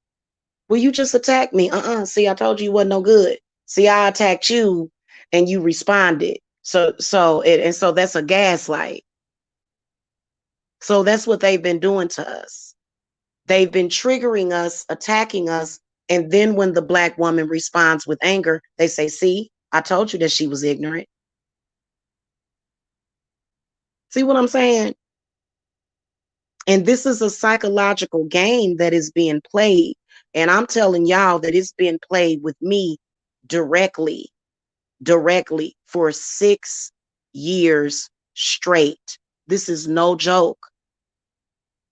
Well, you just attacked me. See, I told you you wasn't no good. See, I attacked you and you responded. So that's a gaslight. So that's what they've been doing to us. They've been triggering us, attacking us. And then when the black woman responds with anger, they say, see, I told you that she was ignorant. See what I'm saying? And this is a psychological game that is being played. And I'm telling y'all that it's being played with me directly for 6 years straight. This is no joke.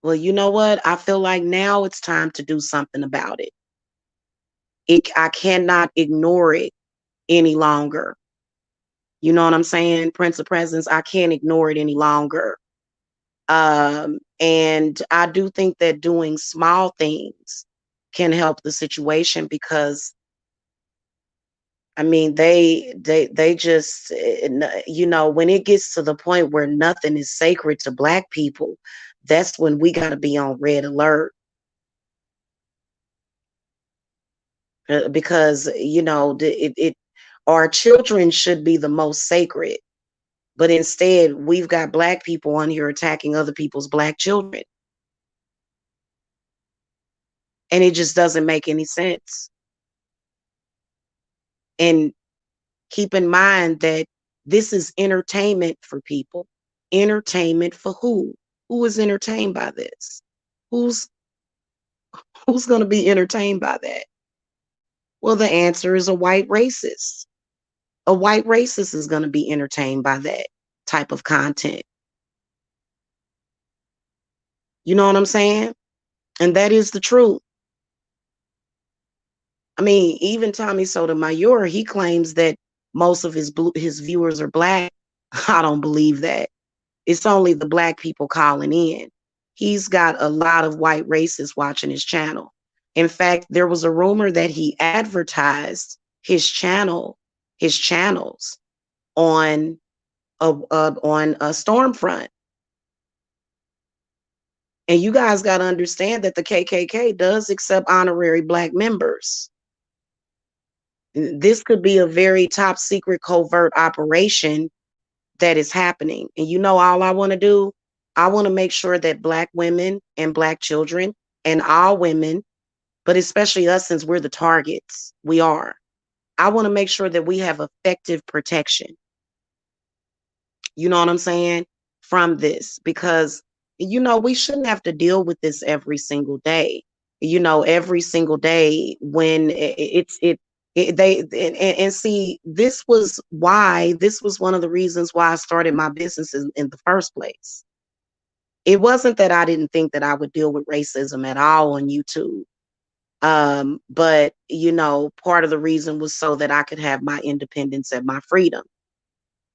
Well, you know what? I feel like now it's time to do something about it. I cannot ignore it any longer. You know what I'm saying? Prince of Presence, I can't ignore it any longer. And I do think that doing small things can help the situation because I mean they just when it gets to the point where nothing is sacred to black people, that's when we got to be on red alert. Because our children should be the most sacred, but instead we've got black people on here attacking other people's black children, and it just doesn't make any sense. And keep in mind that this is entertainment for people. Entertainment for who? Who is entertained by this? Who's going to be entertained by that? Well, the answer is a white racist. A white racist is going to be entertained by that type of content. You know what I'm saying? And that is the truth. I mean, even Tommy Sotomayor, he claims that most of his viewers are black. I don't believe that. It's only the black people calling in. He's got a lot of white racists watching his channel. In fact, there was a rumor that he advertised his channels on a Stormfront. And you guys got to understand that the KKK does accept honorary black members. This could be a very top secret covert operation that is happening. And all I want to do, I want to make sure that black women and black children and all women, but especially us since we're the targets, we are. I want to make sure that we have effective protection. You know what I'm saying? From this, because we shouldn't have to deal with this every single day. Every single day when and see, this was one of the reasons why I started my business in the first place. It wasn't that I didn't think that I would deal with racism at all on YouTube. But part of the reason was so that I could have my independence and my freedom.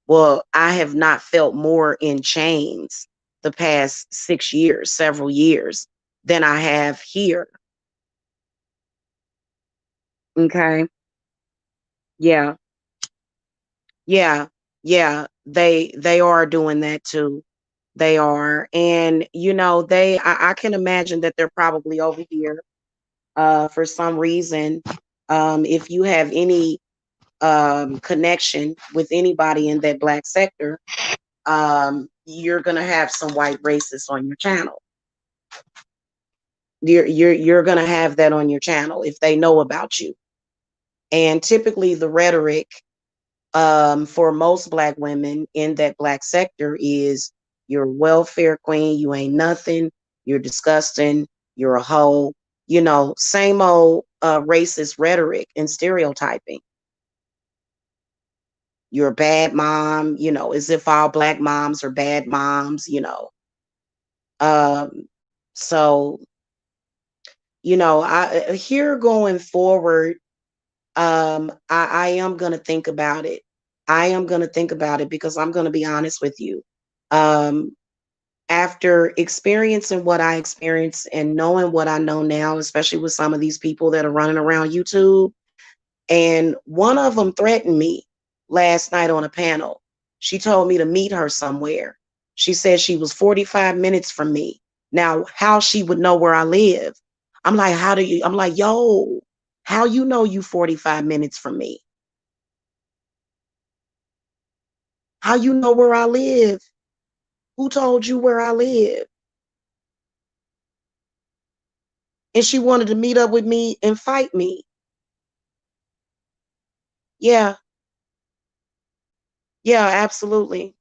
Well, I have not felt more in chains the past several years than I have here. Okay. Yeah. Yeah. Yeah. They are doing that too. They are. And I can imagine that they're probably over here for some reason. If you have any connection with anybody in that black sector, you're gonna have some white racists on your channel. You're gonna have that on your channel if they know about you. And typically the rhetoric for most black women in that black sector is, you're a welfare queen, you ain't nothing, you're disgusting, you're a hoe, same old racist rhetoric and stereotyping. You're a bad mom, as if all black moms are bad moms, so I here going forward, I am going to think about it. I am going to think about it because I'm going to be honest with you. After experiencing what I experienced and knowing what I know now, especially with some of these people that are running around YouTube, and one of them threatened me last night on a panel. She told me to meet her somewhere. She said she was 45 minutes from me. Now, how she would know where I live? I'm like, how do you? I'm like, yo, how you know you 45 minutes from me? How you know where I live? Who told you where I live? And she wanted to meet up with me and fight me. Yeah, yeah, absolutely.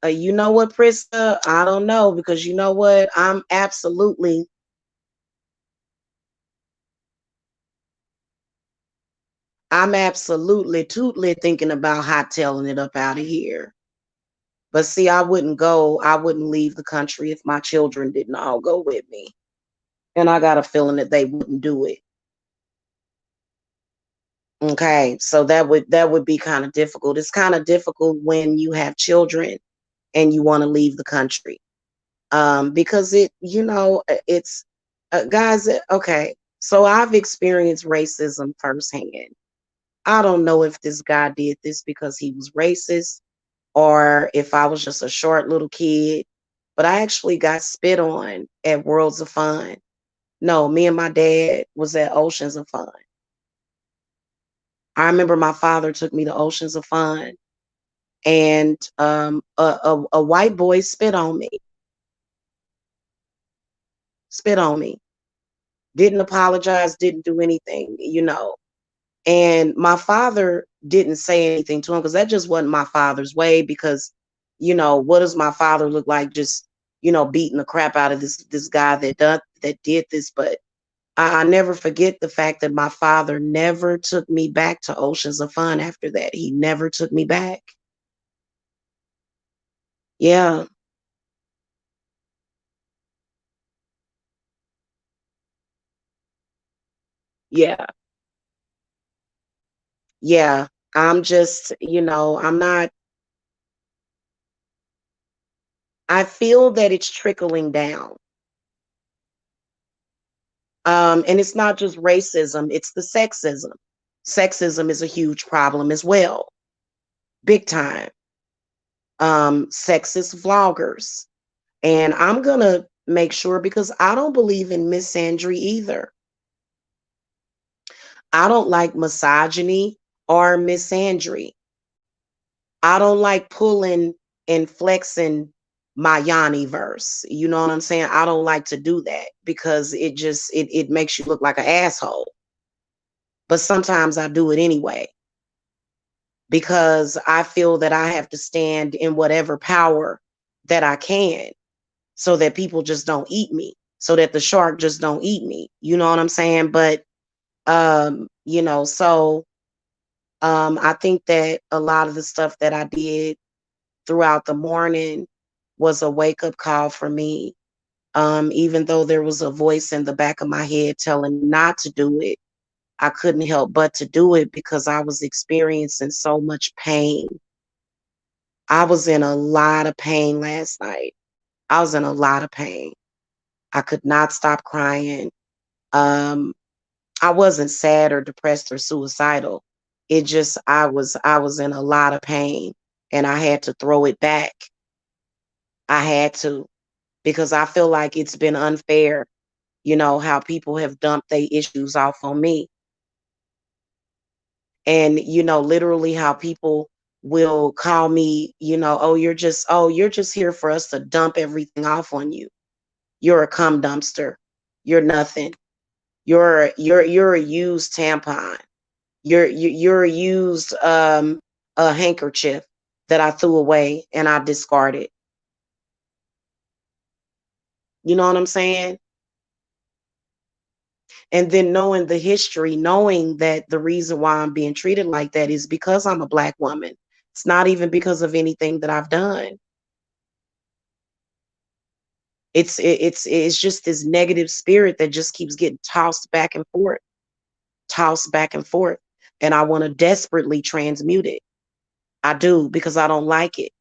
You know what, Priska? I don't know because you know what? I'm absolutely totally thinking about hightailing it up out of here. But see, I wouldn't leave the country if my children didn't all go with me. And I got a feeling that they wouldn't do it. Okay, so that would be kind of difficult. It's kind of difficult when you have children and you want to leave the country. Because it's guys, okay. So I've experienced racism firsthand. I don't know if this guy did this because he was racist or if I was just a short little kid, but I actually got spit on at Worlds of Fun. No, me and my dad was at Oceans of Fun. I remember my father took me to Oceans of Fun and a white boy spit on me, didn't apologize, didn't do anything. And my father didn't say anything to him because that just wasn't my father's way. Because, what does my father look like? Just, beating the crap out of this guy that did this. But I never forget the fact that my father never took me back to Oceans of Fun after that. He never took me back. Yeah, yeah, yeah. I'm just, I'm not. I feel that it's trickling down. And it's not just racism, it's the sexism. Sexism is a huge problem as well, big time. Sexist vloggers. And I'm going to make sure because I don't believe in misandry either. I don't like misogyny or misandry. I don't like pulling and flexing my Yanni verse. You know what I'm saying? I don't like to do that because it makes you look like an asshole. But sometimes I do it anyway because I feel that I have to stand in whatever power that I can so that people just don't eat me, so that the shark just don't eat me. You know what I'm saying? But so I think that a lot of the stuff that I did throughout the morning was a wake-up call for me. Even though there was a voice in the back of my head telling me not to do it, I couldn't help but to do it because I was experiencing so much pain. I was in a lot of pain last night. I was in a lot of pain. I could not stop crying. Um, I wasn't sad or depressed or suicidal. It just I was in a lot of pain and I had to throw it back. I had to because I feel like it's been unfair, how people have dumped their issues off on me. And literally how people will call me, oh, you're just here for us to dump everything off on you. You're a cum dumpster. You're nothing. You're a used tampon. You're a used a handkerchief that I threw away and I discarded. You know what I'm saying? And then knowing the history, knowing that the reason why I'm being treated like that is because I'm a black woman. It's not even because of anything that I've done. It's just this negative spirit that just keeps getting tossed back and forth. And I want to desperately transmute it. I do because I don't like it.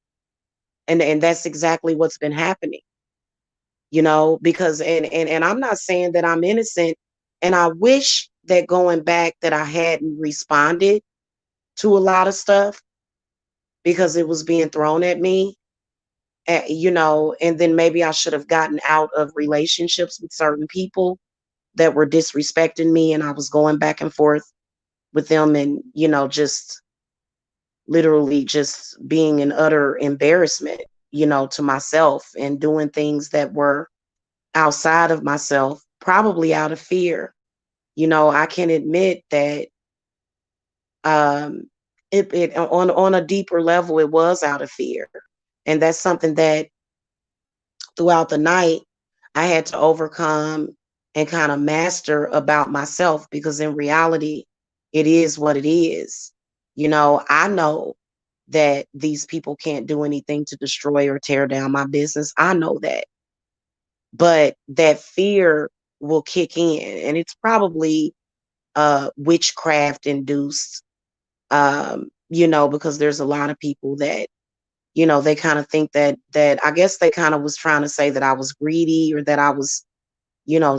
And that's exactly what's been happening, because and I'm not saying that I'm innocent, and I wish that going back that I hadn't responded to a lot of stuff because it was being thrown at me. And then maybe I should have gotten out of relationships with certain people that were disrespecting me, and I was going back and forth with them, and just literally just being an utter embarrassment, to myself, and doing things that were outside of myself, probably out of fear. I can admit that um it on a deeper level, it was out of fear. And that's something that throughout the night I had to overcome and kind of master about myself, because in reality, it is what it is. I know that these people can't do anything to destroy or tear down my business. I know that. But that fear will kick in, and it's probably witchcraft induced, because there's a lot of people that they kind of think that I guess they kind of was trying to say that I was greedy, or that I was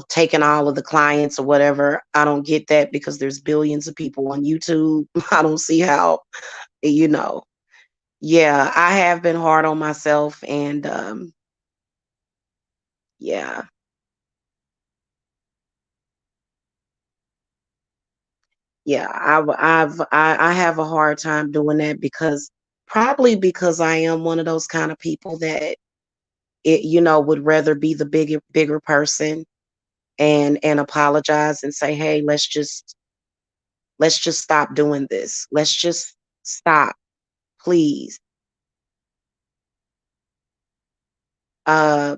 taking all of the clients or whatever. I don't get that, because there's billions of people on YouTube. I don't see how, you know. Yeah, I have been hard on myself, and yeah. Yeah, I have a hard time doing that, because probably because I am one of those kind of people that would rather be the bigger person, and apologize and say, "Hey, let's just stop doing this. Let's just stop, please." Uh,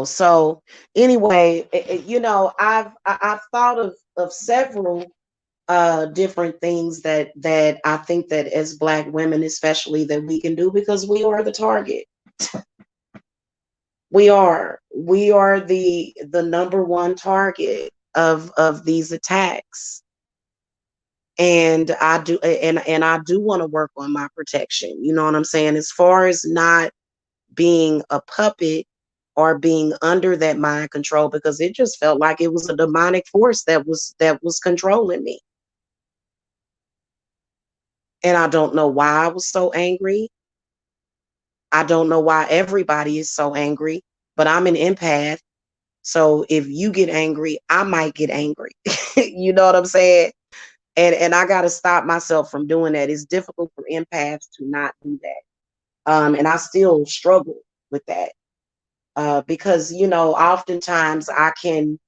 so anyway, I've thought of several different things that I think that as Black women, especially, that we can do, because we are the target. We are the number one target of these attacks. And I do want to work on my protection. You know what I'm saying? As far as not being a puppet or being under that mind control, because it just felt like it was a demonic force that was controlling me. And I don't know why I was so angry. I don't know why everybody is so angry, but I'm an empath. So if you get angry, I might get angry. You know what I'm saying? And I got to stop myself from doing that. It's difficult for empaths to not do that. And I still struggle with that. Because, oftentimes I can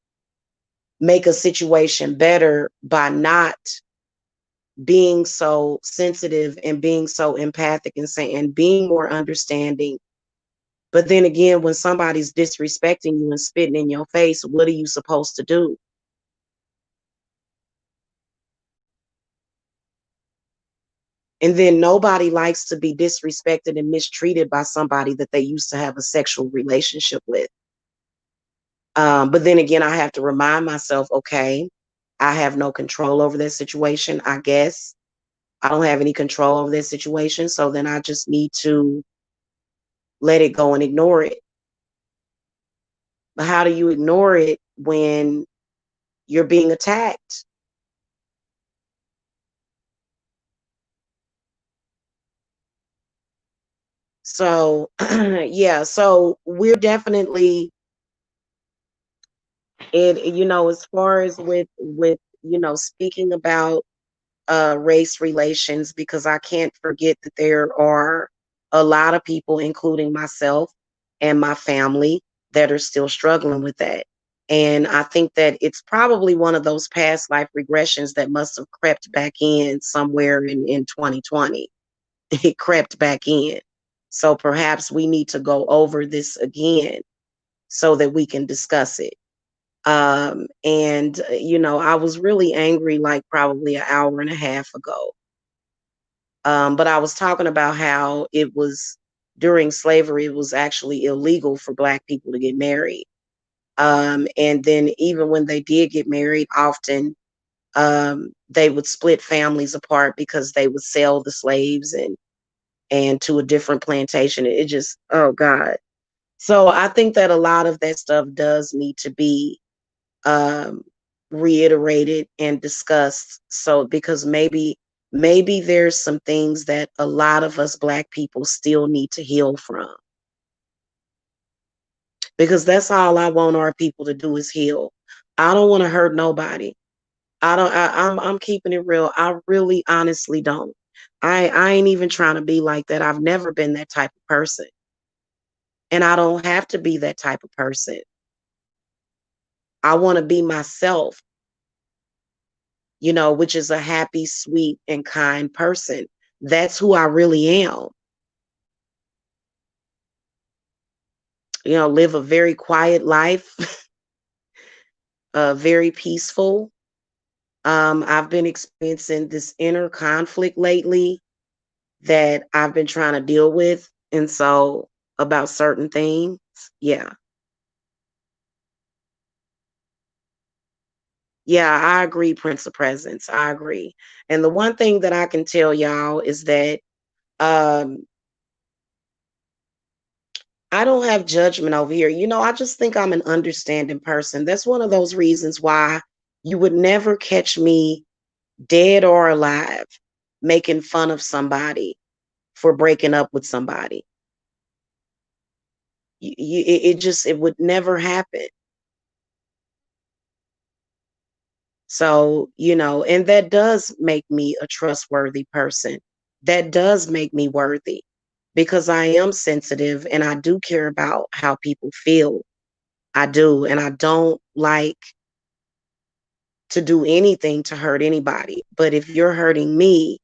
make a situation better by not being so sensitive and being so empathic, and saying, and being more understanding. But then again, when somebody's disrespecting you and spitting in your face, what are you supposed to do? And then nobody likes to be disrespected and mistreated by somebody that they used to have a sexual relationship with. But then again, I have to remind myself, okay, I have no control over that situation. I guess I don't have any control over that situation. So then I just need to let it go and ignore it. But how do you ignore it when you're being attacked? So, yeah, so we're definitely as far as with speaking about race relations, because I can't forget that there are a lot of people, including myself and my family, that are still struggling with that. And I think that it's probably one of those past life regressions that must have crept back in somewhere in 2020. It crept back in. So perhaps we need to go over this again so that we can discuss it. And I was really angry, like probably an hour and a half ago. But I was talking about how it was during slavery, it was actually illegal for Black people to get married. And then even when they did get married, often They would split families apart because they would sell the slaves and to a different plantation. It just, oh God. So I think that a lot of that stuff does need to be um, reiterated and discussed. So because maybe there's some things that a lot of us Black people still need to heal from. Because that's all I want our people to do is heal. I don't want to hurt nobody. I don't. I'm keeping it real. I really, honestly don't. I ain't even trying to be like that. I've never been that type of person, and I don't have to be that type of person. I want to be myself, which is a happy, sweet, and kind person. That's who I really am. Live a very quiet life, very peaceful. I've been experiencing this inner conflict lately that I've been trying to deal with. And so about certain things, yeah. Yeah, I agree, Prince of Presence. I agree. And the one thing that I can tell y'all is that um I don't have judgment over here. I just think I'm an understanding person. That's one of those reasons why you would never catch me dead or alive making fun of somebody for breaking up with somebody. It would never happen. So, and that does make me a trustworthy person. That does make me worthy because I am sensitive and I do care about how people feel. I do. And I don't like to do anything to hurt anybody. But if you're hurting me,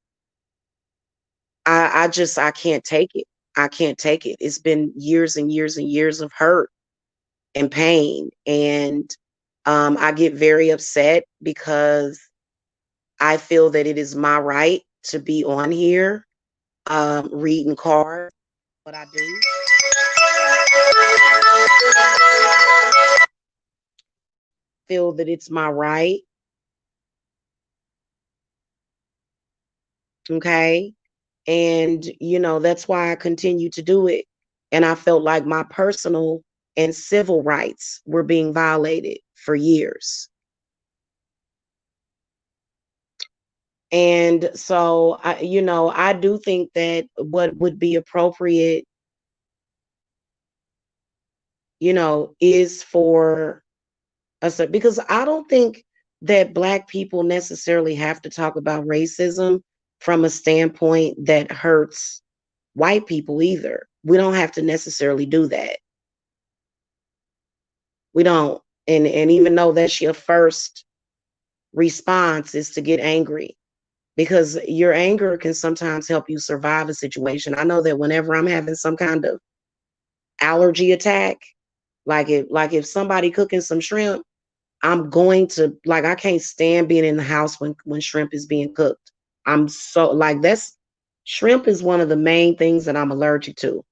I can't take it. I can't take it. It's been years and years and years of hurt and pain. And I get very upset because I feel that it is my right to be on here, reading cards, what I do. Feel that it's my right. Okay. And, that's why I continue to do it. And I felt like my personal and civil rights were being violated for years. And so I do think that what would be appropriate, is for us, because I don't think that Black people necessarily have to talk about racism from a standpoint that hurts white people either. We don't have to necessarily do that. We don't. And even though that's your first response is to get angry, because your anger can sometimes help you survive a situation. I know that whenever I'm having some kind of allergy attack, like if somebody cooking some shrimp, I'm going to, like, I can't stand being in the house when shrimp is being cooked. I'm so, like, that's shrimp is one of the main things that I'm allergic to.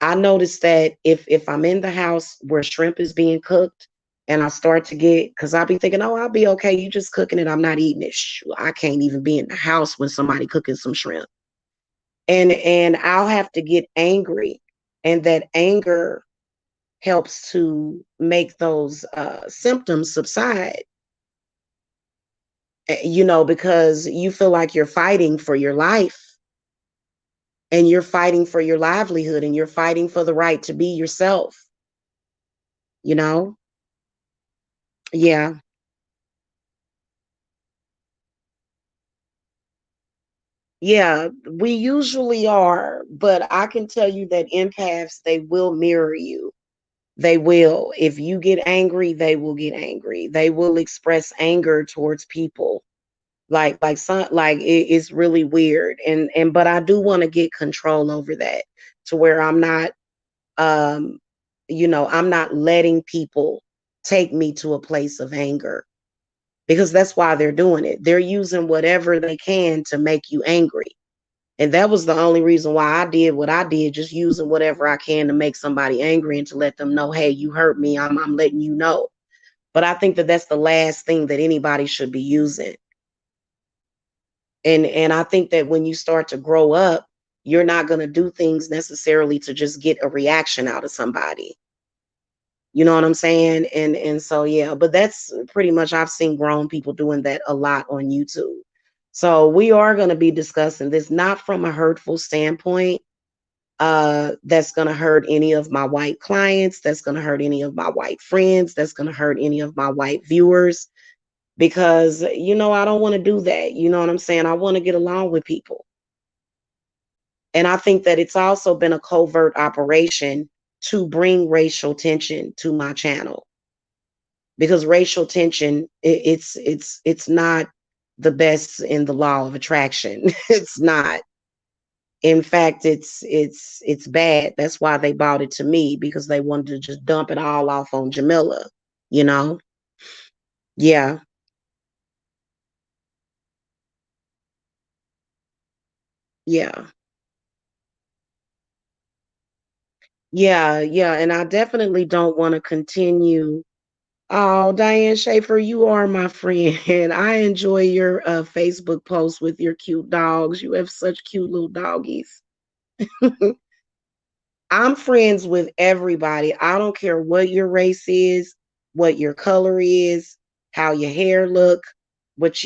I noticed that if I'm in the house where shrimp is being cooked and I start to get, because I'll be thinking, oh, I'll be okay. You just cooking it. I'm not eating it. I can't even be in the house when somebody cooking some shrimp. And I'll have to get angry. And that anger helps to make those symptoms subside. Because you feel like you're fighting for your life and you're fighting for your livelihood and you're fighting for the right to be yourself, you know? Yeah. Yeah, we usually are, but I can tell you that empaths, they will mirror you. They will. If you get angry, they will get angry. They will express anger towards people. It's really weird. And but I do want to get control over that to where I'm not um I'm not letting people take me to a place of anger, because that's why they're doing it. They're using whatever they can to make you angry. And that was the only reason why I did what I did, just using whatever I can to make somebody angry and to let them know, hey, you hurt me. I'm letting you know. But I think that that's the last thing that anybody should be using. And I think that when you start to grow up, you're not going to do things necessarily to just get a reaction out of somebody. You know what I'm saying? And so yeah, but that's pretty much, I've seen grown people doing that a lot on YouTube. So we are going to be discussing this not from a hurtful standpoint, that's going to hurt any of my white clients, that's going to hurt any of my white friends, that's going to hurt any of my white viewers, because I don't want to do that. You know what I'm saying? I want to get along with people. And I think that it's also been a covert operation to bring racial tension to my channel, because racial tension, it's not the best in the law of attraction. It's not. In fact, it's bad. That's why they bought it to me, because they wanted to just dump it all off on Jamila, you know? Yeah. Yeah. Yeah, yeah. And I definitely don't want to continue. Oh, Diane Schaefer, you are my friend. I enjoy your Facebook posts with your cute dogs. You have such cute little doggies. I'm friends with everybody. I don't care what your race is, what your color is, how your hair look, what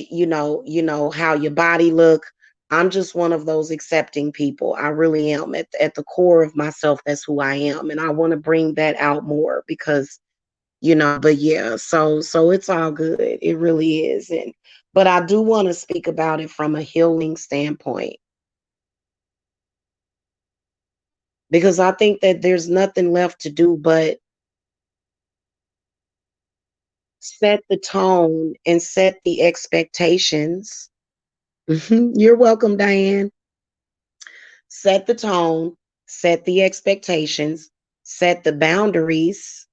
how your body look. I'm just one of those accepting people. I really am. At the core of myself, that's who I am. And I want to bring that out more, because but yeah, so it's all good. It really is. And but I do want to speak about it from a healing standpoint, because I think that there's nothing left to do but set the tone and set the expectations. You're welcome, Diane. Set the tone, set the expectations, set the boundaries.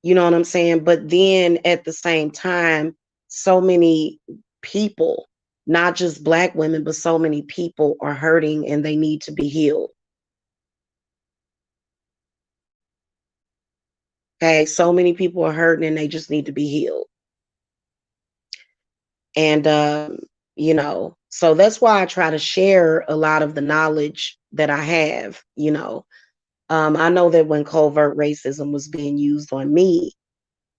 You know what I'm saying? But then at the same time, so many people, not just Black women, but so many people are hurting and they need to be healed. Okay. So many people are hurting and they just need to be healed. And, so that's why I try to share a lot of the knowledge that I have. I know that when covert racism was being used on me,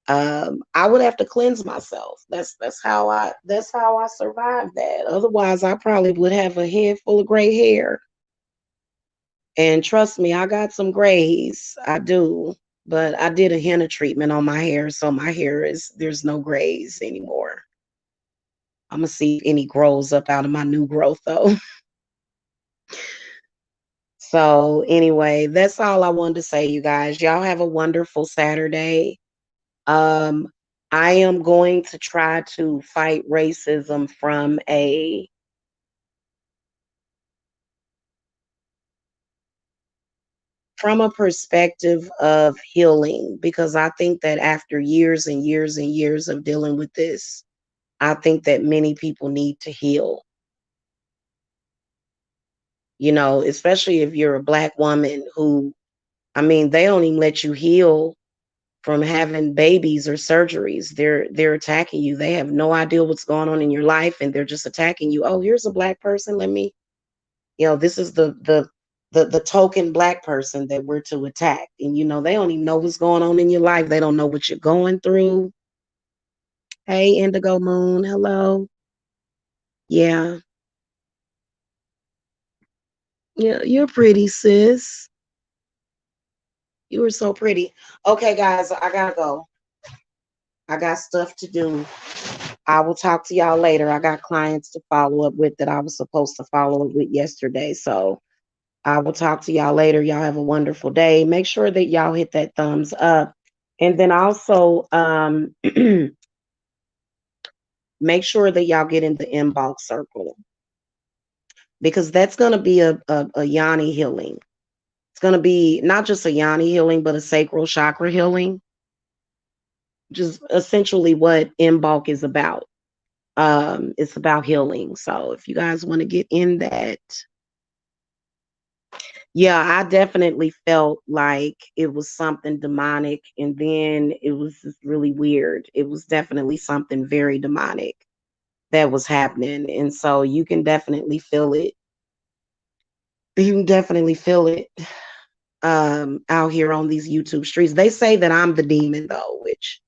I would have to cleanse myself. That's how I survived that. Otherwise, I probably would have a head full of gray hair. And trust me, I got some grays. I do. But I did a henna treatment on my hair, so my hair there's no grays anymore. I'm gonna see if any grows up out of my new growth though. So anyway, that's all I wanted to say, you guys. Y'all have a wonderful Saturday. Um, I am going to try to fight racism from a perspective of healing, because I think that after years and years and years of dealing with this, I think that many people need to heal. Especially if you're a Black woman who, I mean, they don't even let you heal from having babies or surgeries. They're attacking you. They have no idea what's going on in your life, and they're just attacking you. Oh, here's a Black person. Let me, this is the token Black person that we're to attack. And they don't even know what's going on in your life. They don't know what you're going through. Hey, Indigo Moon, hello. Yeah. Yeah, you're pretty, sis. You were so pretty. Okay, guys, I gotta go. I got stuff to do. I will talk to y'all later. I got clients to follow up with that I was supposed to follow up with yesterday. So I will talk to y'all later. Y'all have a wonderful day. Make sure that y'all hit that thumbs up. And then also make sure that y'all get in the inbox circle, because that's going to be a yoni healing. It's going to be not just a yoni healing, but a sacral chakra healing, just essentially what inbox is about. It's about healing. So if you guys want to get in that, yeah, I definitely felt like it was something demonic, and then it was just really weird. It was definitely something very demonic. that was happening. And so you can definitely feel it. You can definitely feel it out here on these YouTube streets. They say that I'm the demon though, which,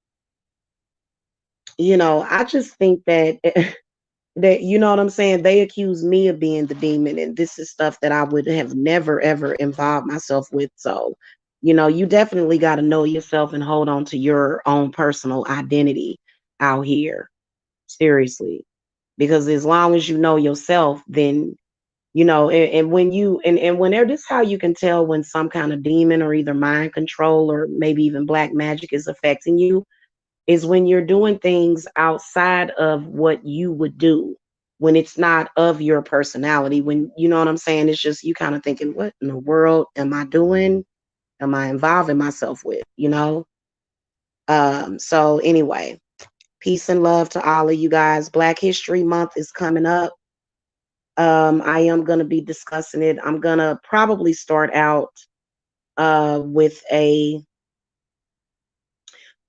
I just think that that, you know what I'm saying? They accuse me of being the demon, and this is stuff that I would have never ever involved myself with. So, you definitely got to know yourself and hold on to your own personal identity out here. Seriously. Because as long as you know yourself, then and when you and whenever this is how you can tell when some kind of demon or either mind control or maybe even black magic is affecting you, is when you're doing things outside of what you would do, when it's not of your personality, when you know what I'm saying, it's just you kind of thinking, what in the world am I doing, am I involving myself with, so anyway, peace and love to all of you guys. Black History Month is coming up. I am going to be discussing it. I'm going to probably start out with a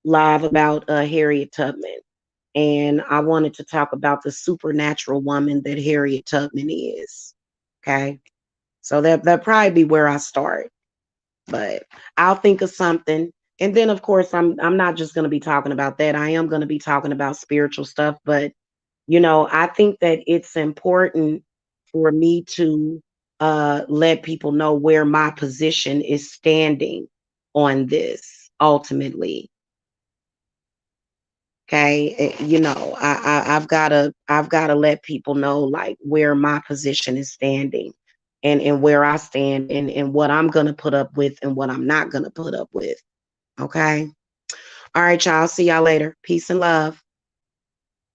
live about Harriet Tubman. And I wanted to talk about the supernatural woman that Harriet Tubman is. Okay. So that'll probably be where I start. But I'll think of something. And then of course I'm not just gonna be talking about that. I am gonna be talking about spiritual stuff. But I think that it's important for me to let people know where my position is standing on this ultimately. Okay, I've gotta let people know like where my position is standing, and where I stand, and what I'm gonna put up with and what I'm not gonna put up with. Okay. All right, y'all. See y'all later. Peace and love.